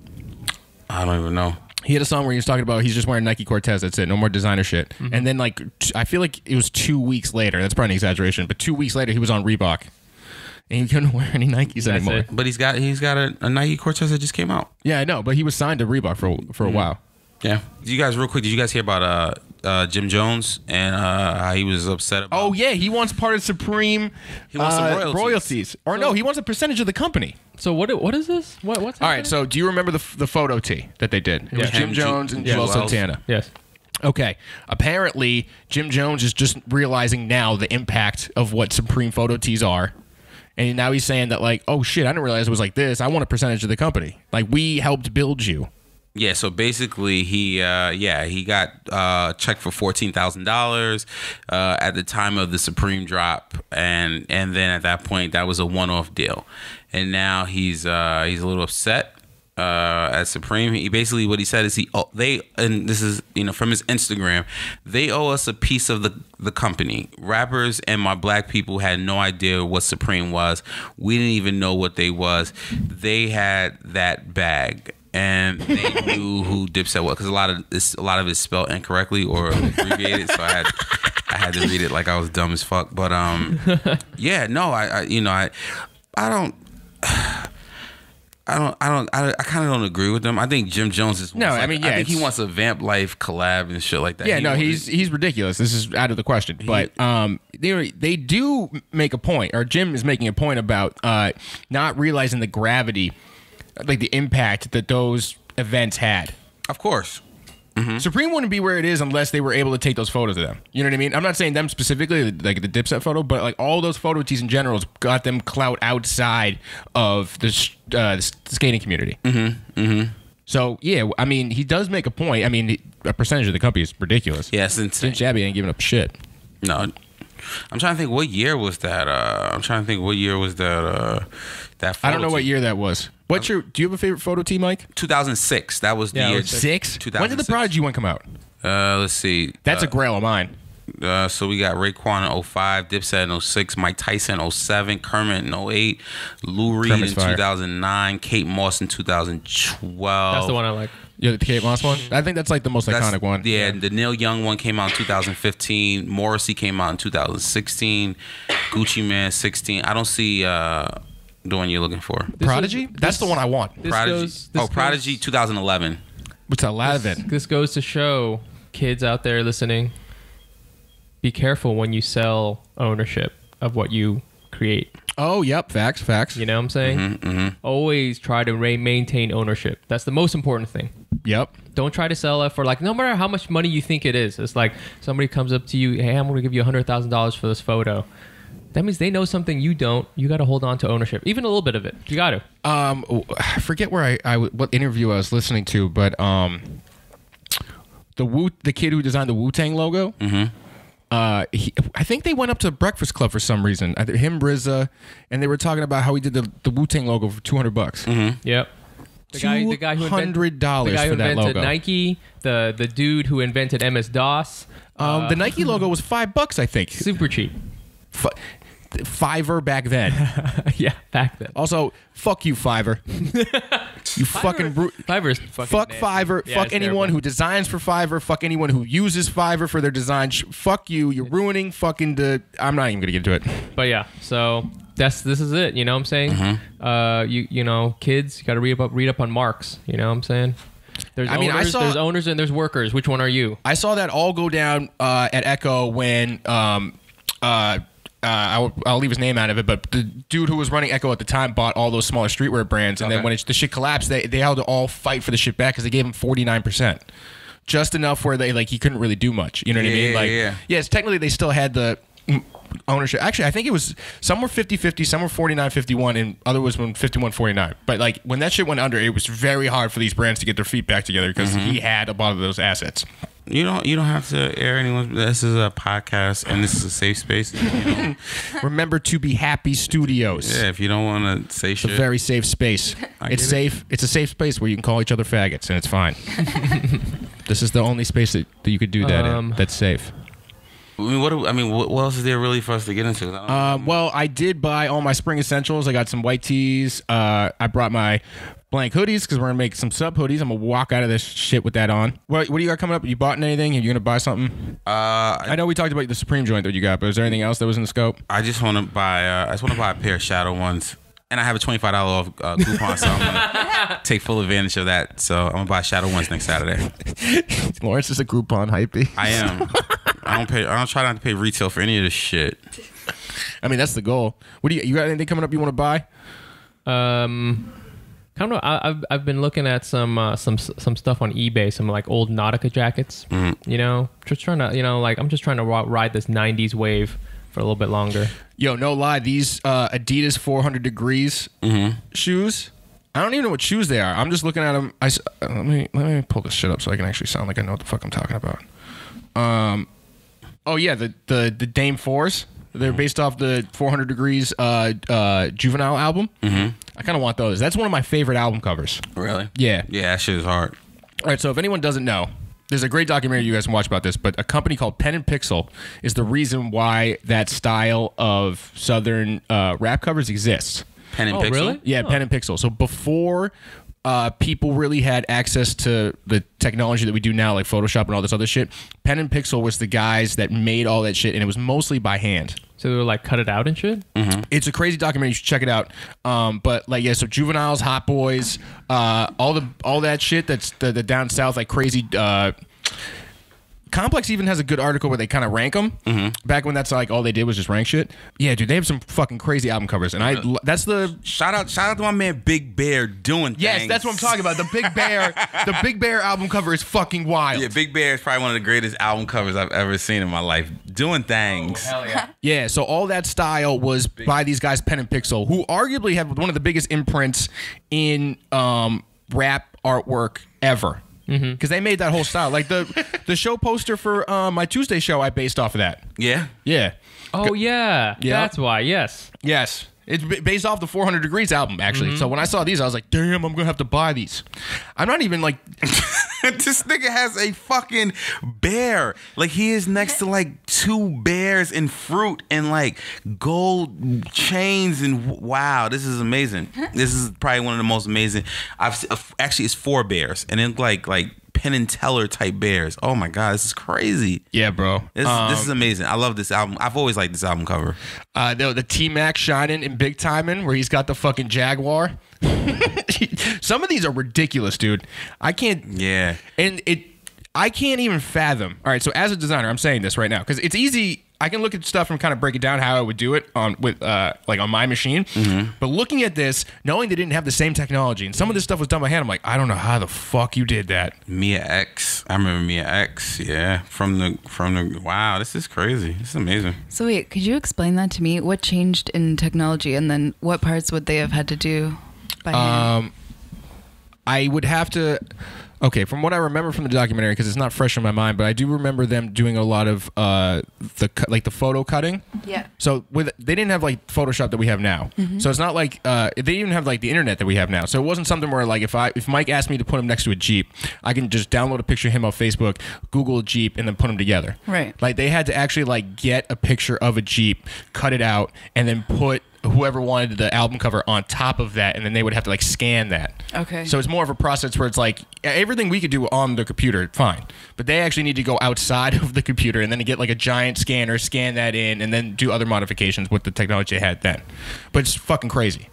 I don't even know. He had a song where he was talking about he's just wearing Nike Cortez. That's it. No more designer shit. And then I feel like it was 2 weeks later. That's probably an exaggeration, but 2 weeks later he was on Reebok. And he couldn't wear any Nikes anymore. It. But he's got a Nike Cortez that just came out. Yeah, I know. But he was signed to Reebok for a while. Yeah. Did you guys hear about Jim Jones and how he was upset about? Oh yeah, he wants part of Supreme. He wants some royalties. Or no, he wants a percentage of the company. So what is this? What's happening? All right. So do you remember the photo tee that they did? It was Jim Jones and Joel Santana. Yes. Okay. Apparently, Jim Jones is just realizing now the impact of what Supreme photo tees are. And now he's saying that oh shit, I didn't realize it was like this. I want a percentage of the company. We helped build you. Yeah, so basically he got checked for $14,000 at the time of the Supreme drop, and then at that point that was a one-off deal, and now he's a little upset at Supreme. He basically what he said is and this is from his Instagram, they owe us a piece of the company. Rappers and my black people had no idea what Supreme was. We didn't even know what they was. They had that bag. And they knew who Dipset was because a lot of it is spelled incorrectly or abbreviated, so I had to read it like I was dumb as fuck. But yeah, no, I kind of don't agree with them. I think Jim Jones is I think he wants a Vamp Life collab and shit like that. Yeah, he's ridiculous. This is out of the question. But they do make a point, or Jim is making a point about not realizing the gravity. The impact that those events had. Of course. Mm-hmm. Supreme wouldn't be where it is unless they were able to take those photos of them. You know what I mean? I'm not saying them specifically, the Dipset photo, but all those photo tees in general got them clout outside of the skating community. Mm-hmm. Mm-hmm. So, yeah, I mean, he does make a point. I mean, a percentage of the company is ridiculous. Yeah, it's insane. Shabby ain't giving up shit. No. I'm trying to think what year was that. That photo I don't know what year that was. Do you have a favorite photo tee, Mike? 2006. That was the year. 6? When did the Prodigy one come out? Let's see. That's a grail of mine. So we got Raekwon in 05, Dipset in 06, Mike Tyson in 07, Kermit in 08, Lou Reed in 2009, Kate Moss in 2012. That's the one I like. Yeah, the Kate Moss one? I think that's the most iconic one. Yeah, the Neil Young one came out in 2015. Morrissey came out in 2016. Gucci Man 16. I don't see The one you're looking for. Prodigy? That's the one I want. Prodigy 2011. What's 11? This goes to show kids out there listening, be careful when you sell ownership of what you create. Oh, yep. Facts. You know what I'm saying? Always try to maintain ownership. That's the most important thing. Yep. Don't try to sell it for like, no matter how much money you think it is. It's like somebody comes up to you, hey, I'm going to give you $100,000 for this photo. That means they know something you don't. You got to hold on to ownership, even a little bit of it. You got to. I forget where what interview I was listening to, but the kid who designed the Wu-Tang logo. I think they went up to Breakfast Club for some reason. Him, RZA, and they were talking about how he did the Wu-Tang logo for $200. Yep. The guy who invented Nike, the dude who invented MS-DOS. The Nike logo was $5, I think. Super cheap. Fiverr back then. Yeah, back then. Also, fuck you, Fiverr. You fucking Fiverr's fucking fuck nasty. Fiverr. Yeah, fuck anyone who designs for Fiverr. Fuck anyone who uses Fiverr for their design. Fuck you. You're ruining fucking the. I'm not even gonna get into it. But yeah, so this is it. You know what I'm saying? You know, kids, you got to read up on Marx. You know what I'm saying? There's owners and there's workers. Which one are you? I saw that all go down at Echo when I'll leave his name out of it, but the dude who was running Echo at the time bought all those smaller streetwear brands, and then when the shit collapsed, they had to all fight for the shit back because they gave him 49%, just enough where they he couldn't really do much. You know what I mean? Yes, technically they still had the ownership. Actually, I think it was some were 50-50, some were 49-51, and other was 51-49. But when that shit went under, it was very hard for these brands to get their feet back together because he had a lot of those assets. You don't have to air anyone. This is a podcast and this is a safe space. Remember to be happy studios. Yeah, if you don't want to say shit. It's a very safe space. It's safe. It's a safe space where you can call each other faggots and it's fine. This is the only space that you could do that in. That's safe. What else is there really for us to get into? Well, I did buy all my spring essentials. I got some white tees. I brought my blank hoodies because we're gonna make some sub hoodies. I'm gonna walk out of this shit with that on. What do you got coming up? You bought anything? Are you gonna buy something? I know we talked about the Supreme joint that you got, but is there anything else that was in the scope? I just want to buy. A pair of Shadow ones, and I have a $25 off coupon, so I'm gonna take full advantage of that. So I'm gonna buy Shadow ones next Saturday. Lawrence is a Groupon hypey. I am. I don't try not to pay retail for any of this shit. I mean, that's the goal. What do you got? Anything coming up you want to buy? Kind of. I've been looking at some stuff on eBay, some old Nautica jackets. You know, just trying to I'm just trying to ride this '90s wave for a little bit longer. Yo, no lie, these Adidas 400 Degrees shoes. I don't even know what shoes they are. I'm just looking at them. Let me pull this shit up so I can actually sound like I know what the fuck I'm talking about. Oh yeah, the Dame 4s. They're based off the 400 Degrees Juvenile album. I kind of want those. That's one of my favorite album covers. Really? Yeah. Yeah, that shit is hard. All right, so if anyone doesn't know, there's a great documentary you guys can watch about this, but a company called Pen and Pixel is the reason why that style of Southern rap covers exists. Pen and Pixel? Really? Yeah, Pen and Pixel. So before people really had access to the technology that we do now, like Photoshop and all this other shit, Pen and Pixel was the guys that made all that shit, and it was mostly by hand. So they were cut it out and shit? It's a crazy documentary. You should check it out. But so Juveniles, Hot Boys, all that shit that's the down south, crazy. Complex even has a good article where they kind of rank them. Back when that's all they did was just rank shit. Yeah, dude, they have some fucking crazy album covers, and that's the shout out to my man Big Bear doing things. Yes, that's what I'm talking about. The Big Bear album cover is fucking wild. Yeah, Big Bear is probably one of the greatest album covers I've ever seen in my life. Doing things. Oh, hell yeah. Yeah, so all that style was by these guys, Pen and Pixel, who arguably have one of the biggest imprints in rap artwork ever. Because they made that whole style. The show poster for my Tuesday show, I based off of that. Yeah? Yeah. Oh, yeah. That's why, yes. Yes. It's based off the 400 Degrees album, actually. So when I saw these, I was like, damn, I'm going to have to buy these. I'm not even This nigga has a fucking bear. He is next to two bears and fruit and gold chains and wow, this is amazing. This is probably one of the most amazing. Actually, it's 4 bears and then like Penn and Teller type bears. Oh my god, this is crazy. Yeah, bro. This is amazing. I love this album. I've always liked this album cover. The T-Mac shining in Big Timing, where he's got the fucking Jaguar. Some of these are ridiculous, dude. I can't. Yeah. And I can't even fathom. All right, so as a designer, I'm saying this right now because it's easy. I can look at stuff and kind of break it down how I would do it on my machine. Mm-hmm. But looking at this, knowing they didn't have the same technology, and some of this stuff was done by hand, I'm like, I don't know how the fuck you did that. Mia X. I remember Mia X. Yeah, from the. Wow, this is crazy. This is amazing. So wait, could you explain that to me? What changed in technology, and then what parts would they have had to do by hand? I would have to. Okay, from what I remember from the documentary, because it's not fresh in my mind, but I do remember them doing a lot of the photo cutting. Yeah. So they didn't have like Photoshop that we have now. Mm-hmm. So it's not like they didn't even have like the internet that we have now. So it wasn't something where like if Mike asked me to put him next to a Jeep, I can just download a picture of him on Facebook, Google a Jeep, and then put them together. Right. Like they had to actually like get a picture of a Jeep, cut it out, and then put whoever wanted the album cover on top of that, and then they would have to like scan that. Okay. So it's more of a process where it's like everything we could do on the computer, fine, but they actually need to go outside of the computer and then get like a giant scanner, scan that in, and then do other modifications with the technology they had then. But it's fucking crazy.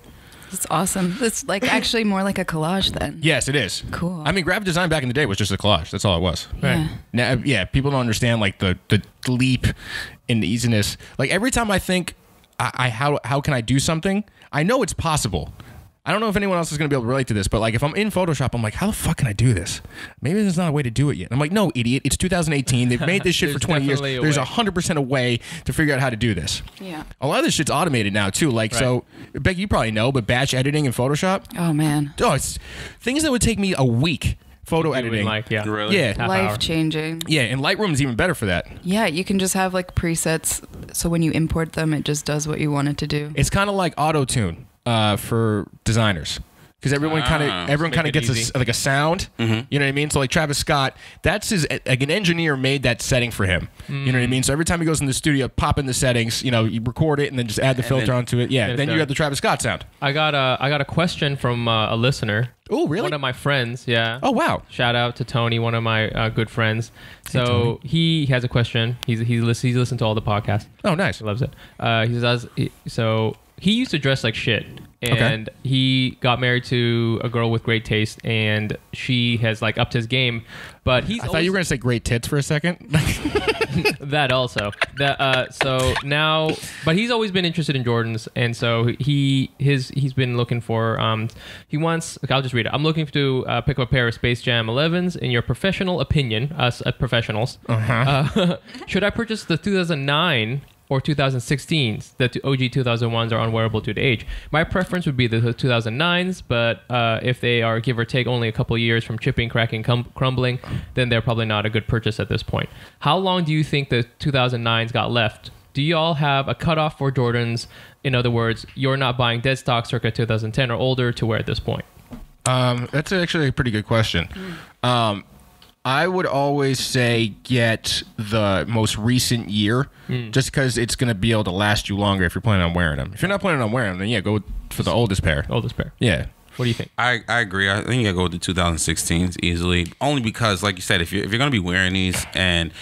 It's awesome. It's like actually more like a collage then. Yes, it is. Cool. I mean, graphic design back in the day was just a collage. That's all it was. Yeah. Now, yeah, people don't understand like the leap in the easiness. Like every time I think, how can I do something? I know it's possible. I don't know if anyone else is going to be able to relate to this, but like if I'm in Photoshop, I'm like, how the fuck can I do this? Maybe there's not a way to do it yet. I'm like, no, idiot. It's 2018. They've made this shit for 20 years. There's 100% a way to figure out how to do this. Yeah. A lot of this shit's automated now too. Like, so Becky, you probably know, but batch editing in Photoshop. Oh man. Oh, it's things that would take me a week. Photo editing. Like, yeah. Really? Yeah. Life changing. Yeah, and Lightroom is even better for that. Yeah, you can just have like presets, so when you import them, it just does what you want it to do. It's kind of like auto-tune for designers. Because everyone kind of gets a sound, you know what I mean? So like Travis Scott, that's like an engineer made that setting for him. You know what I mean? So every time he goes in the studio, pop in the settings, you record it and then just add the filter onto it. Yeah, then you have the Travis Scott sound. I got a question from a listener. Oh, really? One of my friends, yeah. Oh, wow. Shout out to Tony, one of my good friends. So he has a question. He's listened to all the podcasts. Oh, nice. He loves it. He says, so he used to dress like shit. And he got married to a girl with great taste, and she has like upped his game. But I thought you were gonna say great tits for a second. That also. So now, but he's always been interested in Jordans, and so he's been looking for. He wants. Okay, I'll just read it. I'm looking to pick up a pair of Space Jam 11s. In your professional opinion, us professionals, should I purchase the 2009? Or 2016s. The OG 2001s are unwearable due to age. My preference would be the 2009s, but if they are give or take only a couple years from chipping, cracking, crumbling, then they're probably not a good purchase at this point. How long do you think the 2009s got left? Do you all have a cutoff for Jordans? In other words, you're not buying dead stock circa 2010 or older to wear at this point. That's actually a pretty good question. I would always say get the most recent year just because it's going to be able to last you longer if you're planning on wearing them. If you're not planning on wearing them, then yeah, go for the oldest pair. Yeah. What do you think? I agree. I think I go with the 2016s easily. Only because, like you said, if you're going to be wearing these and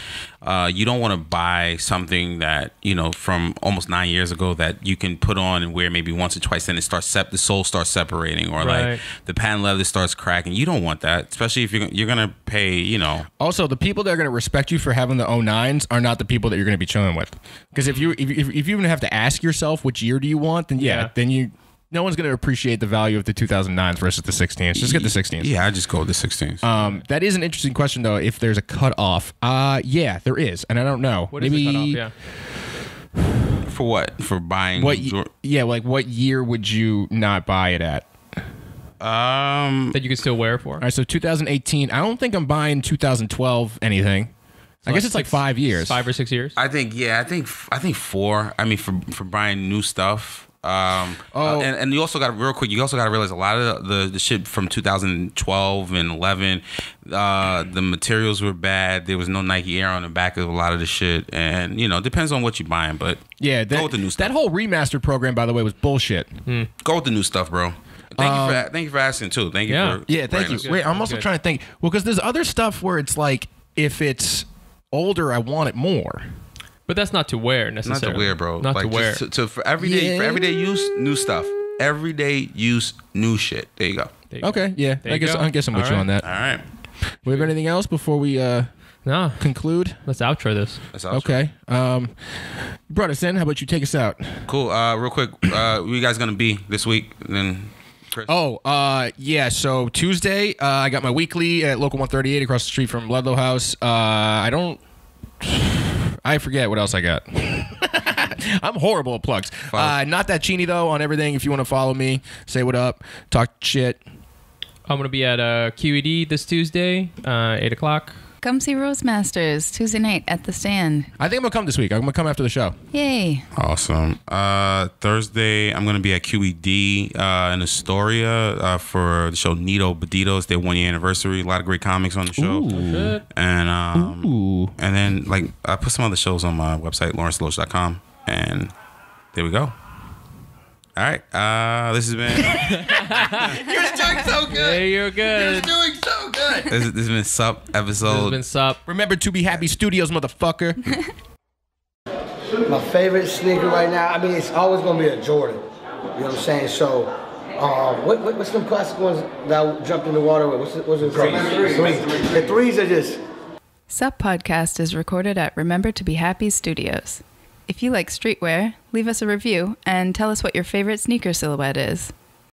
you don't want to buy something that, from almost 9 years ago that you can put on and wear maybe once or twice, then the sole starts separating or like the patent leather starts cracking. You don't want that, especially if you're going to pay, Also, the people that are going to respect you for having the 09s are not the people that you're going to be chilling with. Because if you even have to ask yourself which year do you want, then then no one's going to appreciate the value of the 2009s versus the 16s. Just get the 16s. Yeah, I just go with the 16s. That is an interesting question, though, if there's a cutoff. Yeah, there is, and I don't know. What is the cutoff? Yeah. For what? For buying? What year would you not buy it at? That you could still wear for? All right, so 2018. I don't think I'm buying 2012 anything. I guess it's like 5 years. 5 or 6 years? I think 4. I mean, for buying new stuff. And you also got to realize a lot of the shit from 2012 and 11, the materials were bad. There was no Nike Air on the back of a lot of the shit, and it depends on what you're buying. But yeah, go with the new stuff. That whole remastered program, by the way, was bullshit. Go with the new stuff, bro. Thank you for asking too. Thank you for thank you. Wait, I'm also trying to think. Well, because there's other stuff where it's like if it's older, I want it more. But that's not to wear necessarily. Not to wear, bro. Not to wear. For everyday use, new stuff. Everyday use, new shit. There you go. Okay, yeah. I guess I'm with you on that. All right. We have anything else before we conclude? Let's outro this. Okay. You brought us in. How about you take us out? Cool. Real quick, where you guys gonna be this week? Then Chris. Yeah. So Tuesday, I got my weekly at Local 138 across the street from Ludlow House. I forget what else I got. I'm horrible at plugs. Not that Cheney though on everything. If you want to follow me, say what up, talk shit. I'm gonna be at QED this Tuesday, 8 o'clock. Come see Roastmasters Tuesday night at the Stand. I think I'm gonna come this week. I'm gonna come after the show. Yay! Awesome. Thursday, I'm gonna be at QED in Astoria for the show Nito Beditos, their 1 year anniversary. A lot of great comics on the show. Ooh. And then like I put some other shows on my website, lawrencedeloach.com, and there we go. All right. This has been. You're doing so good. Hey, you're good. You're doing so good. This has been Sup episode. This has been Sup. Remember to be happy studios, motherfucker. My favorite sneaker right now, I mean, it's always going to be a Jordan. You know what I'm saying? So, what's them classic ones that jumped in the water with? What's it called? Threes. The threes are just. Sup Podcast is recorded at Remember to be Happy Studios. If you like streetwear, leave us a review and tell us what your favorite sneaker silhouette is.